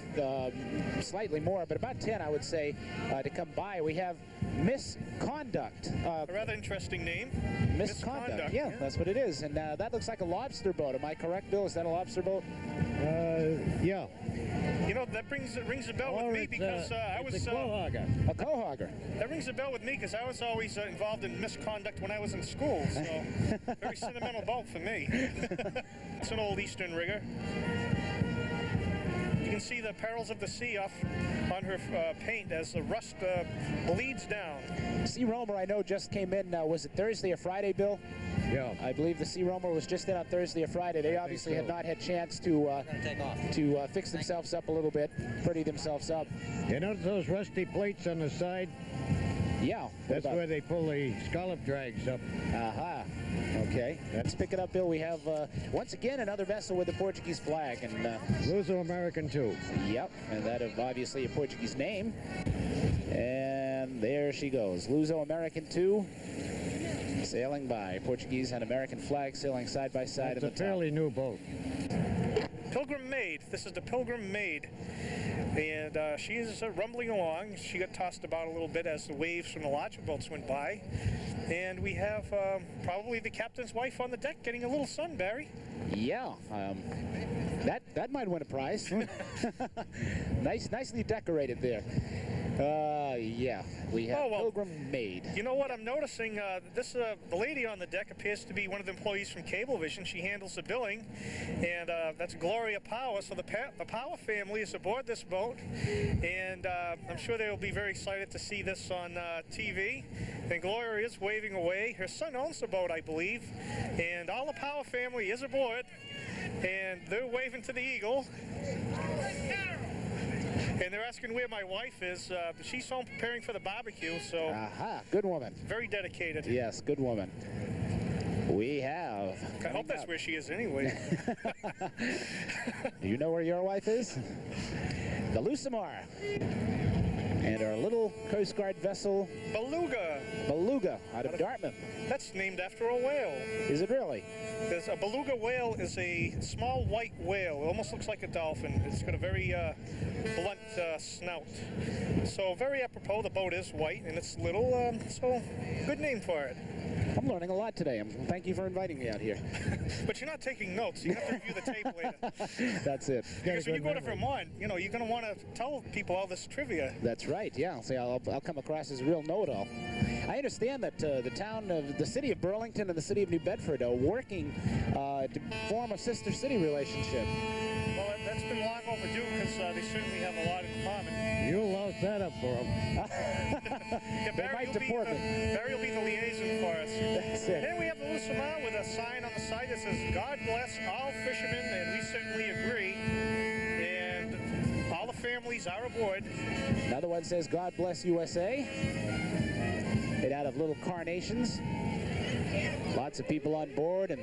Speaker 8: slightly more, but about 10, I would say, to come by. We have Misconduct.
Speaker 2: A rather interesting name.
Speaker 8: Misconduct. Yeah, that's what it is. And that looks like a lobster boat. Am I correct, Bill? Is that a lobster boat?
Speaker 5: Yeah.
Speaker 2: You know, that rings a bell with me because I was
Speaker 5: a quahogger.
Speaker 8: A quahogger.
Speaker 2: That rings a bell with me because I was always involved in misconduct when I was in school. So very sentimental boat for me. It's an old Eastern rigger. You can see the perils of the sea off on her paint as the rust bleeds down.
Speaker 8: Sea Roamer, I know, just came in. Was it Thursday or Friday, Bill?
Speaker 5: Yeah.
Speaker 8: I believe the Sea Roamer was just in on Thursday or Friday. They obviously had not had chance to fix themselves up a little bit, pretty themselves up.
Speaker 5: You notice those rusty plates on the side?
Speaker 8: Yeah.
Speaker 5: That's where they pull the scallop drags up.
Speaker 8: Aha. Okay. Let's pick it up, Bill. We have, once again, another vessel with a Portuguese flag. And
Speaker 5: Luso-American too.
Speaker 8: Yep. And that of obviously a Portuguese name. And there she goes. Luso-American 2. Sailing by. Portuguese and American flag sailing side by side.
Speaker 5: It's a fairly new boat.
Speaker 2: Pilgrim Maid. This is the Pilgrim Maid. And she is rumbling along. She got tossed about a little bit as the waves from the larger boats went by. And we have probably the captain's wife on the deck getting a little sun, Barry.
Speaker 8: Yeah. That might win a prize. Nicely decorated there. Yeah, we have Pilgrim Maid.
Speaker 2: You know what I'm noticing? The lady on the deck appears to be one of the employees from Cablevision. She handles the billing, and that's Gloria Power. So the Power family is aboard this boat, and I'm sure they'll be very excited to see this on TV. And Gloria is waving away. Her son owns the boat, I believe, and all the Power family is aboard, and they're waving to the Eagle. And they're asking where my wife is. She's home preparing for the barbecue, so...
Speaker 8: Aha, good woman.
Speaker 2: Very dedicated.
Speaker 8: Yes, good woman. We have...
Speaker 2: I hope that's where she is anyway.
Speaker 8: Do you know where your wife is? The Lusamar. And our little Coast Guard vessel...
Speaker 2: Beluga.
Speaker 8: Beluga, out of Dartmouth.
Speaker 2: That's named after a whale.
Speaker 8: Is it really?
Speaker 2: There's a beluga whale is a small white whale. It almost looks like a dolphin. It's got a very blunt snout. So very apropos, the boat is white and it's little, so good name for it.
Speaker 8: I'm learning a lot today. Thank you for inviting me out here.
Speaker 2: But you're not taking notes. You have to review the tape later.
Speaker 8: That's it.
Speaker 2: Because when you go to Vermont, you know, you're going to want to tell people all this trivia.
Speaker 8: That's right, yeah. See, I'll come across as a real know-it-all. I understand that the city of Burlington and the city of New Bedford are working to form a sister city relationship.
Speaker 2: Well, that's been long overdue because they certainly have a lot in common.
Speaker 5: You'll louse that up for them.
Speaker 2: Yeah, Barry will be the liaison for us.
Speaker 8: That's it.
Speaker 2: And we have the Lusamar with a sign on the side that says, God bless all fishermen, and we certainly agree. And all the families are aboard.
Speaker 8: Another one says, God bless USA. Made out of little carnations. Lots of people on board, and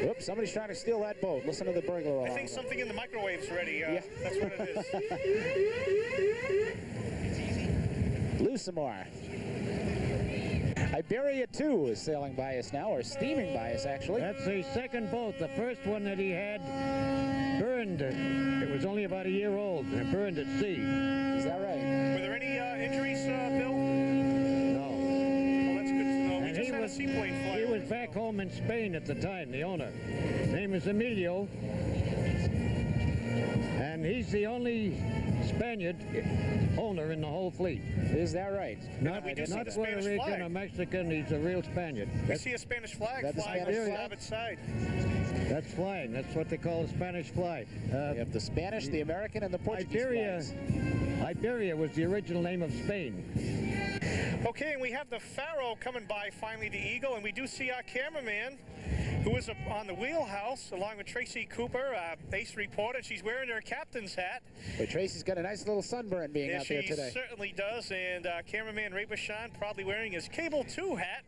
Speaker 8: oops, somebody's trying to steal that boat. Listen to the burglar alarm.
Speaker 2: I think something in the microwave's ready.
Speaker 8: Yeah.
Speaker 2: That's what it is.
Speaker 8: Lusamar. Iberia 2 is sailing by us now, or steaming by us, actually.
Speaker 5: That's the second boat. The first one that he had burned. It was only about a year old, and it burned at sea.
Speaker 8: Is that right?
Speaker 2: Were there any injuries, Bill?
Speaker 5: No.
Speaker 2: Well, that's good to know. We
Speaker 5: And
Speaker 2: just had a seaplane fly.
Speaker 5: he was back home in Spain at the time, the owner. His name is Emilio. And he's the only Spaniard owner in the whole fleet.
Speaker 8: Is that right?
Speaker 5: Not
Speaker 2: Spanish
Speaker 5: Puerto Rican
Speaker 2: flag.
Speaker 5: or Mexican, he's a real Spaniard.
Speaker 2: We see a Spanish flag
Speaker 8: That's
Speaker 2: flying on
Speaker 8: Spanish
Speaker 2: the
Speaker 8: flag?
Speaker 2: starboard side.
Speaker 5: That's flying. That's what they call a Spanish flag.
Speaker 8: We have the Spanish, the American, and the Portuguese flags.
Speaker 5: Iberia was the original name of Spain.
Speaker 2: Okay, and we have the Faro coming by finally, the Eagle, and we do see our cameraman. who is on the wheelhouse, along with Tracy Cooper, ace reporter. She's wearing her captain's hat.
Speaker 8: But Tracy's got a nice little sunburn being out there today.
Speaker 2: She certainly does, and cameraman Ray Bashan probably wearing his Cable 2 hat.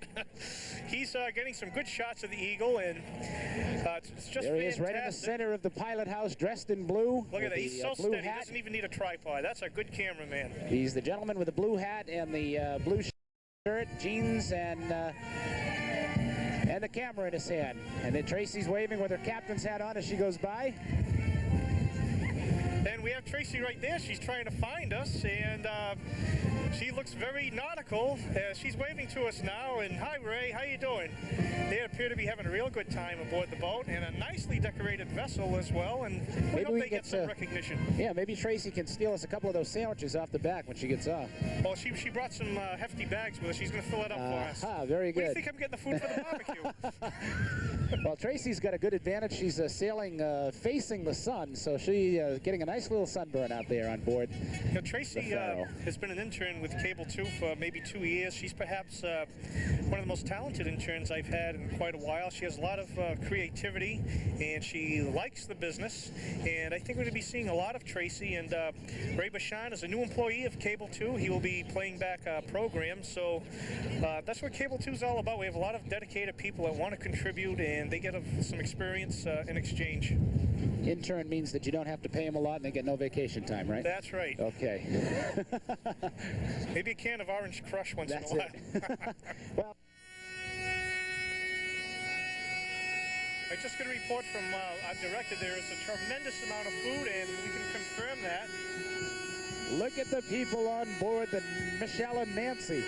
Speaker 2: He's getting some good shots of the Eagle, and it's just
Speaker 8: there he
Speaker 2: fantastic.
Speaker 8: is, right in the center of the pilot house, dressed in blue.
Speaker 2: Look at that, he's so
Speaker 8: blue
Speaker 2: steady, he
Speaker 8: hat.
Speaker 2: doesn't even need a tripod. That's a good cameraman.
Speaker 8: He's the gentleman with the blue hat and the blue shirt, jeans, and the camera in his hand. And then Tracy's waving with her captain's hat on as she goes by.
Speaker 2: And we have Tracy right there. She's trying to find us, and she looks very nautical. She's waving to us now, and hi, Ray, how you doing? They appear to be having a real good time aboard the boat, and a nicely decorated vessel as well, and we hope they get some recognition.
Speaker 8: Yeah, maybe Tracy can steal us a couple of those sandwiches off the back when she gets off.
Speaker 2: Well, she brought some hefty bags with her. She's going to fill it up for us.
Speaker 8: Very good.
Speaker 2: What do you think I'm getting the food for the barbecue?
Speaker 8: Well, Tracy's got a good advantage. She's sailing facing the sun, so she's getting a nice little sunburn out there on board.
Speaker 2: You know, Tracy has been an intern with Cable 2 for maybe 2 years. She's perhaps one of the most talented interns I've had in quite a while. She has a lot of creativity, and she likes the business. And I think we're going to be seeing a lot of Tracy. And Ray Bashan is a new employee of Cable 2. He will be playing back programs. So that's what Cable 2 is all about. We have a lot of dedicated people that want to contribute, and they get some experience in exchange.
Speaker 8: Intern means that you don't have to pay them a lot and they get no vacation time, right?
Speaker 2: That's right.
Speaker 8: Okay.
Speaker 2: Maybe a can of Orange Crush once in a while.
Speaker 8: Well,
Speaker 2: I just got a report from our director. There is a tremendous amount of food, and we can confirm that.
Speaker 8: Look at the people on board the Michelle and Nancy.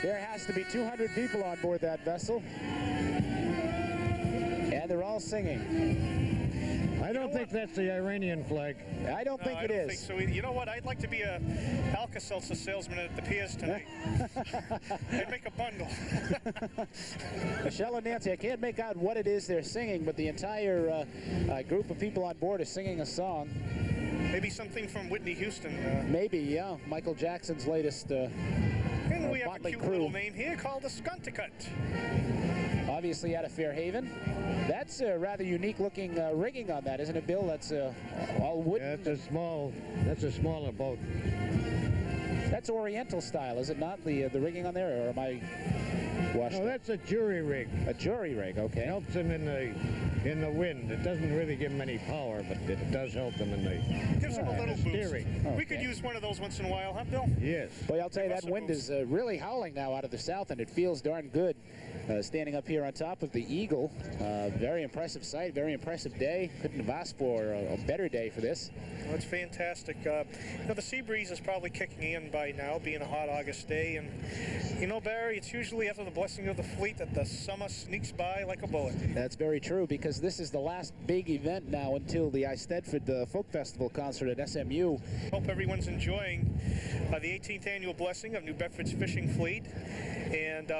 Speaker 8: There has to be 200 people on board that vessel. And they're all singing.
Speaker 5: I don't think that's the Iranian flag.
Speaker 8: I don't think it is.
Speaker 2: I don't think so either. You know what? I'd like to be a Alka-Seltzer salesman at the piers tonight. I'd make a bundle.
Speaker 8: Michelle and Nancy, I can't make out what it is they're singing, but the entire group of people on board is singing a song.
Speaker 2: Maybe something from Whitney Houston.
Speaker 8: Maybe, yeah. Michael Jackson's latest
Speaker 2: and we have
Speaker 8: Motley
Speaker 2: a cute
Speaker 8: Crue.
Speaker 2: little name here called the Skunticut.
Speaker 8: Obviously out of Fairhaven. That's a rather unique looking rigging on that, isn't it, Bill? That's all wooden.
Speaker 5: Yeah, that's a smaller boat.
Speaker 8: That's Oriental style, is it not? The rigging on there, or am I washed?
Speaker 5: No, that's a jury rig.
Speaker 8: A jury rig, okay.
Speaker 5: Helps them in the wind. It doesn't really give them any power, but it does help them in the
Speaker 2: Gives them a little boost.
Speaker 5: steering.
Speaker 2: We could use one of those once in a while, huh, Bill?
Speaker 5: Yes.
Speaker 8: Boy, I'll tell you, that wind is really howling now out of the south, and it feels darn good. Standing up here on top of the Eagle. Very impressive sight, very impressive day. Couldn't have asked for a better day for this.
Speaker 2: Well, it's fantastic. You know, the sea breeze is probably kicking in by now, being a hot August day. And, you know, Barry, it's usually after the blessing of the fleet that the summer sneaks by like a bullet.
Speaker 8: That's very true, because this is the last big event now until the Eisteddfod Folk Festival concert at SMU.
Speaker 2: Hope everyone's enjoying the 18th annual blessing of New Bedford's fishing fleet. And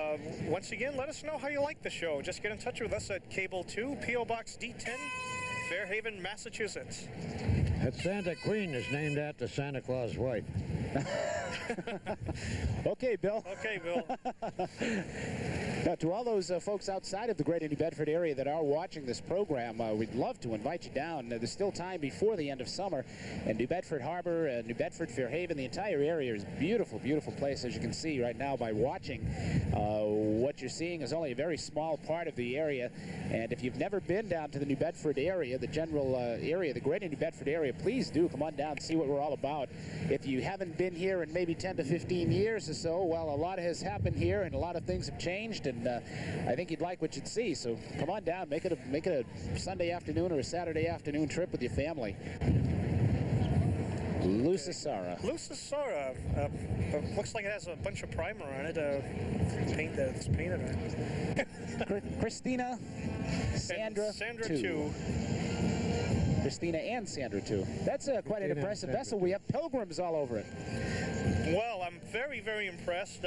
Speaker 2: once again, let us know how you like the show. Just get in touch with us at Cable 2, P.O. Box D10, Fairhaven, Massachusetts.
Speaker 5: That Santa Queen is named after Santa Claus' wife.
Speaker 8: Okay, Bill.
Speaker 2: Okay, Bill.
Speaker 8: Now, to all those folks outside of the greater New Bedford area that are watching this program, we'd love to invite you down. There's still time before the end of summer, and New Bedford Harbor, New Bedford, Fairhaven, the entire area is a beautiful, beautiful place, as you can see right now by watching. What you're seeing is only a very small part of the area, and if you've never been down to the New Bedford area, the general area, the greater New Bedford area, please do come on down and see what we're all about. If you haven't been here in maybe 10 to 15 years or so, well, a lot has happened here, and a lot of things have changed, and I think you'd like what you'd see. So come on down, make it a Sunday afternoon or a Saturday afternoon trip with your family. Lucasara.
Speaker 2: Lucasara. Looks like it has a bunch of primer on it. Paint that's painted on it.
Speaker 8: Christina, Sandra 2. Christina and Sandra, too. That's quite an impressive vessel. We have pilgrims all over it.
Speaker 2: Well, I'm very, very impressed.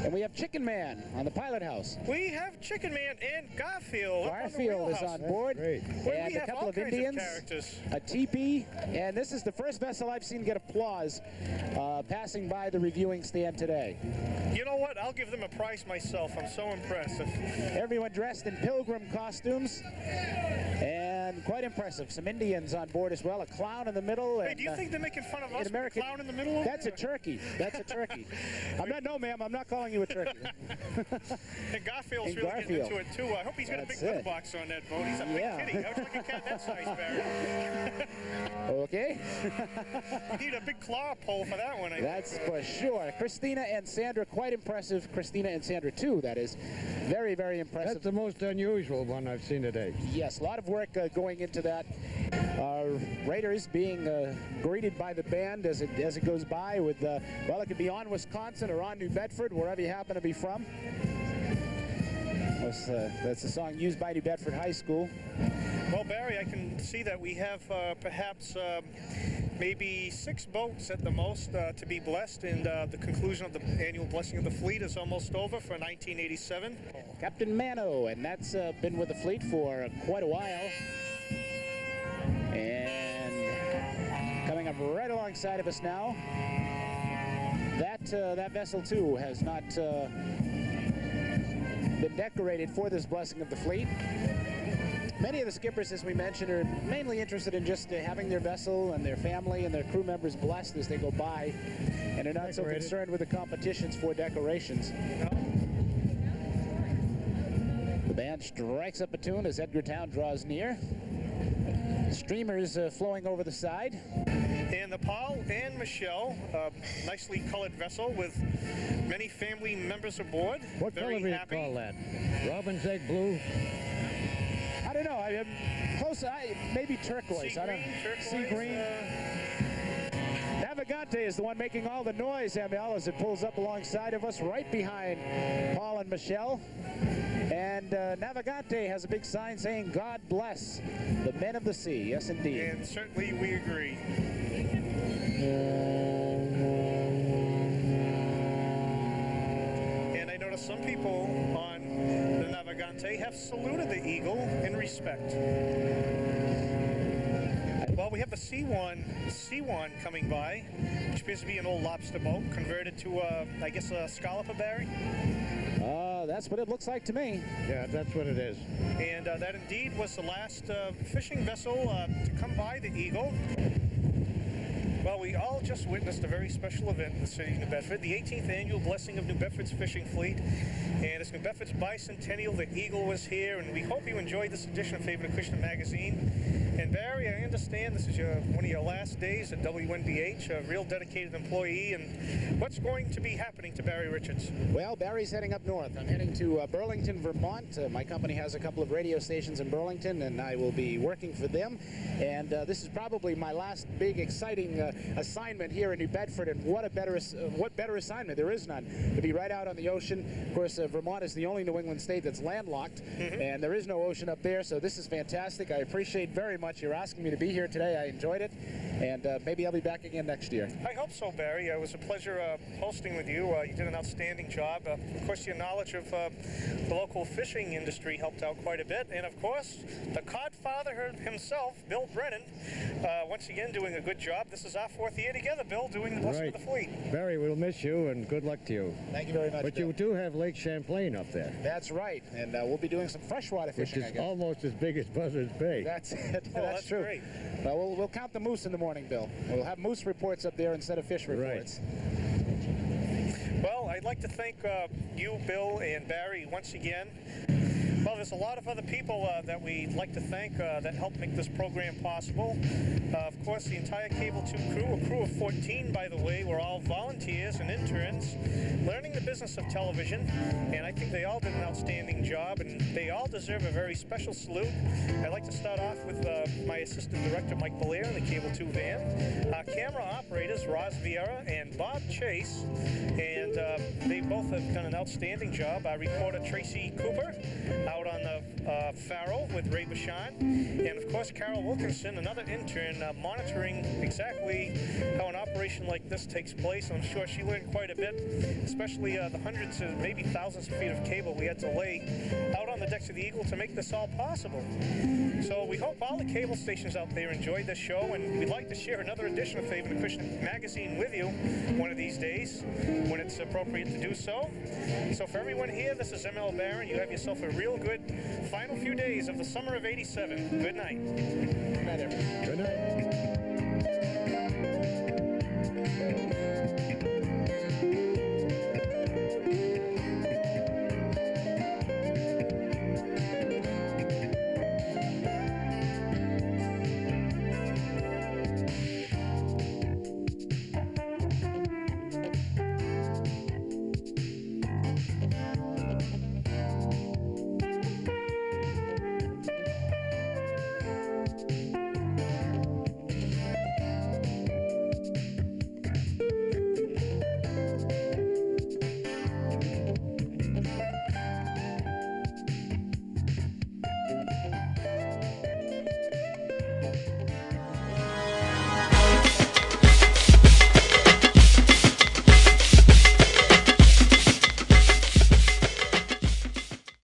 Speaker 8: And we have Chicken Man on the pilot house.
Speaker 2: We have Chicken Man and Garfield.
Speaker 8: Garfield is on board. And a couple of Indians, a teepee, and this is the first vessel I've seen get applause passing by the reviewing stand today.
Speaker 2: You know what? I'll give them a prize myself. I'm so impressed.
Speaker 8: Everyone dressed in pilgrim costumes, and quite impressive. Some Indians on board as well. A clown in the middle.
Speaker 2: Hey,
Speaker 8: and,
Speaker 2: do you think they're making fun of us?
Speaker 8: American,
Speaker 2: a clown in the middle?
Speaker 8: That's a turkey. That's a turkey. No, ma'am. I'm not calling you a turkey.
Speaker 2: And Garfield's really getting into it too. I hope he's got a big litter box on that boat. He's a big kitty. How would you like a cat that size, Barry?
Speaker 8: Okay.
Speaker 2: You need a big claw pole for that one.
Speaker 8: That's for sure. Christina and Sandra, quite impressive. Christina and Sandra too, that is. Very, very impressive.
Speaker 5: That's the most unusual one I've seen today.
Speaker 8: Yes, a lot of work going into that. Raiders being greeted by the band as it goes by with, well, it could be on Wisconsin or on New Bedford, wherever you happen to be from. That's the song used by New Bedford High School.
Speaker 2: Well, Barry, I can see that we have perhaps maybe 6 boats at the most to be blessed, and the conclusion of the annual blessing of the fleet is almost over for 1987.
Speaker 8: Captain Mano, and that's been with the fleet for quite a while. And coming up right alongside of us now, that vessel too has not been decorated for this blessing of the fleet. Many of the skippers, as we mentioned, are mainly interested in just having their vessel and their family and their crew members blessed as they go by, and are not so concerned with the competitions for decorations. The band strikes up a tune as Edgartown draws near. Streamers flowing over the side.
Speaker 2: And the Paul and Michelle, nicely colored vessel with many family members aboard.
Speaker 5: What color do you call that? Robin's egg blue?
Speaker 8: I don't know. I'm close. Maybe turquoise. Sea green. Navigante is the one making all the noise, ML, as it pulls up alongside of us, right behind Paul and Michelle. And Navigante has a big sign saying, "God bless the men of the sea." Yes, indeed.
Speaker 2: And certainly we agree. And I noticed some people on the Navigante have saluted the Eagle in respect. Well, we have the C1 coming by, which appears to be an old lobster boat converted to, I guess, a scalloper, Barry?
Speaker 8: That's what it looks like to me.
Speaker 5: Yeah, that's what it is.
Speaker 2: And that indeed was the last fishing vessel to come by the Eagle. Well, we all just witnessed a very special event in the city of New Bedford, the 18th annual blessing of New Bedford's fishing fleet. And it's New Bedford's bicentennial. The Eagle was here, and we hope you enjoyed this edition of Favorite Acushnet Magazine. And Barry, I understand this is one of your last days at WNBH, a real dedicated employee. And what's going to be happening to Barry Richards?
Speaker 8: Well, Barry's heading up north. I'm heading to Burlington, Vermont. My company has a couple of radio stations in Burlington, and I will be working for them. And this is probably my last big, exciting assignment here in New Bedford. And what better assignment? There is none. To be right out on the ocean. Of course, Vermont is the only New England state that's landlocked, and there is no ocean up there. So this is fantastic. I appreciate very much you're asking me to be here today. I enjoyed it, and maybe I'll be back again next year.
Speaker 2: I hope so, Barry. It was a pleasure hosting with you. You did an outstanding job. Of course, your knowledge of the local fishing industry helped out quite a bit. And of course, the codfather himself, Bill Brennan, once again doing a good job. This is our 4th year together, Bill, doing the blessing of the fleet.
Speaker 5: Barry, we'll miss you, and good luck to you.
Speaker 8: Thank you very much,
Speaker 5: But
Speaker 8: Bill.
Speaker 5: you do have Lake Champlain up there.
Speaker 8: That's right, and we'll be doing some freshwater fishing,
Speaker 5: Which is almost as big as Buzzards Bay.
Speaker 8: That's it.
Speaker 2: Oh, that's
Speaker 8: true.
Speaker 2: great.
Speaker 8: We'll count the moose in the morning, Bill. We'll have moose reports up there instead of fish reports.
Speaker 2: Well, I'd like to thank you, Bill, and Barry once again. Well, there's a lot of other people that we'd like to thank that helped make this program possible. Of course, the entire Cable 2 crew, a crew of 14, by the way, were all volunteers and interns learning the business of television, and I think they all did an outstanding job, and they all deserve a very special salute. I'd like to start off with my assistant director, Mike Belair, in the Cable 2 van, our camera operators, Roz Vieira and Bob Chase, and they both have done an outstanding job. Our reporter, Tracy Cooper, our out on the Faro with Ray Bashan, and of course Carol Wilkinson, another intern, monitoring exactly how an operation like this takes place. I'm sure she learned quite a bit, especially the hundreds of maybe thousands of feet of cable we had to lay out on the decks of the Eagle to make this all possible. So we hope all the cable stations out there enjoyed this show, and we'd like to share another edition of Haven Acushnet Magazine with you one of these days when it's appropriate to do so. So for everyone here, this is MLBaron. You have yourself a real good final few days of the summer of '87. Good night.
Speaker 8: Good night, everyone.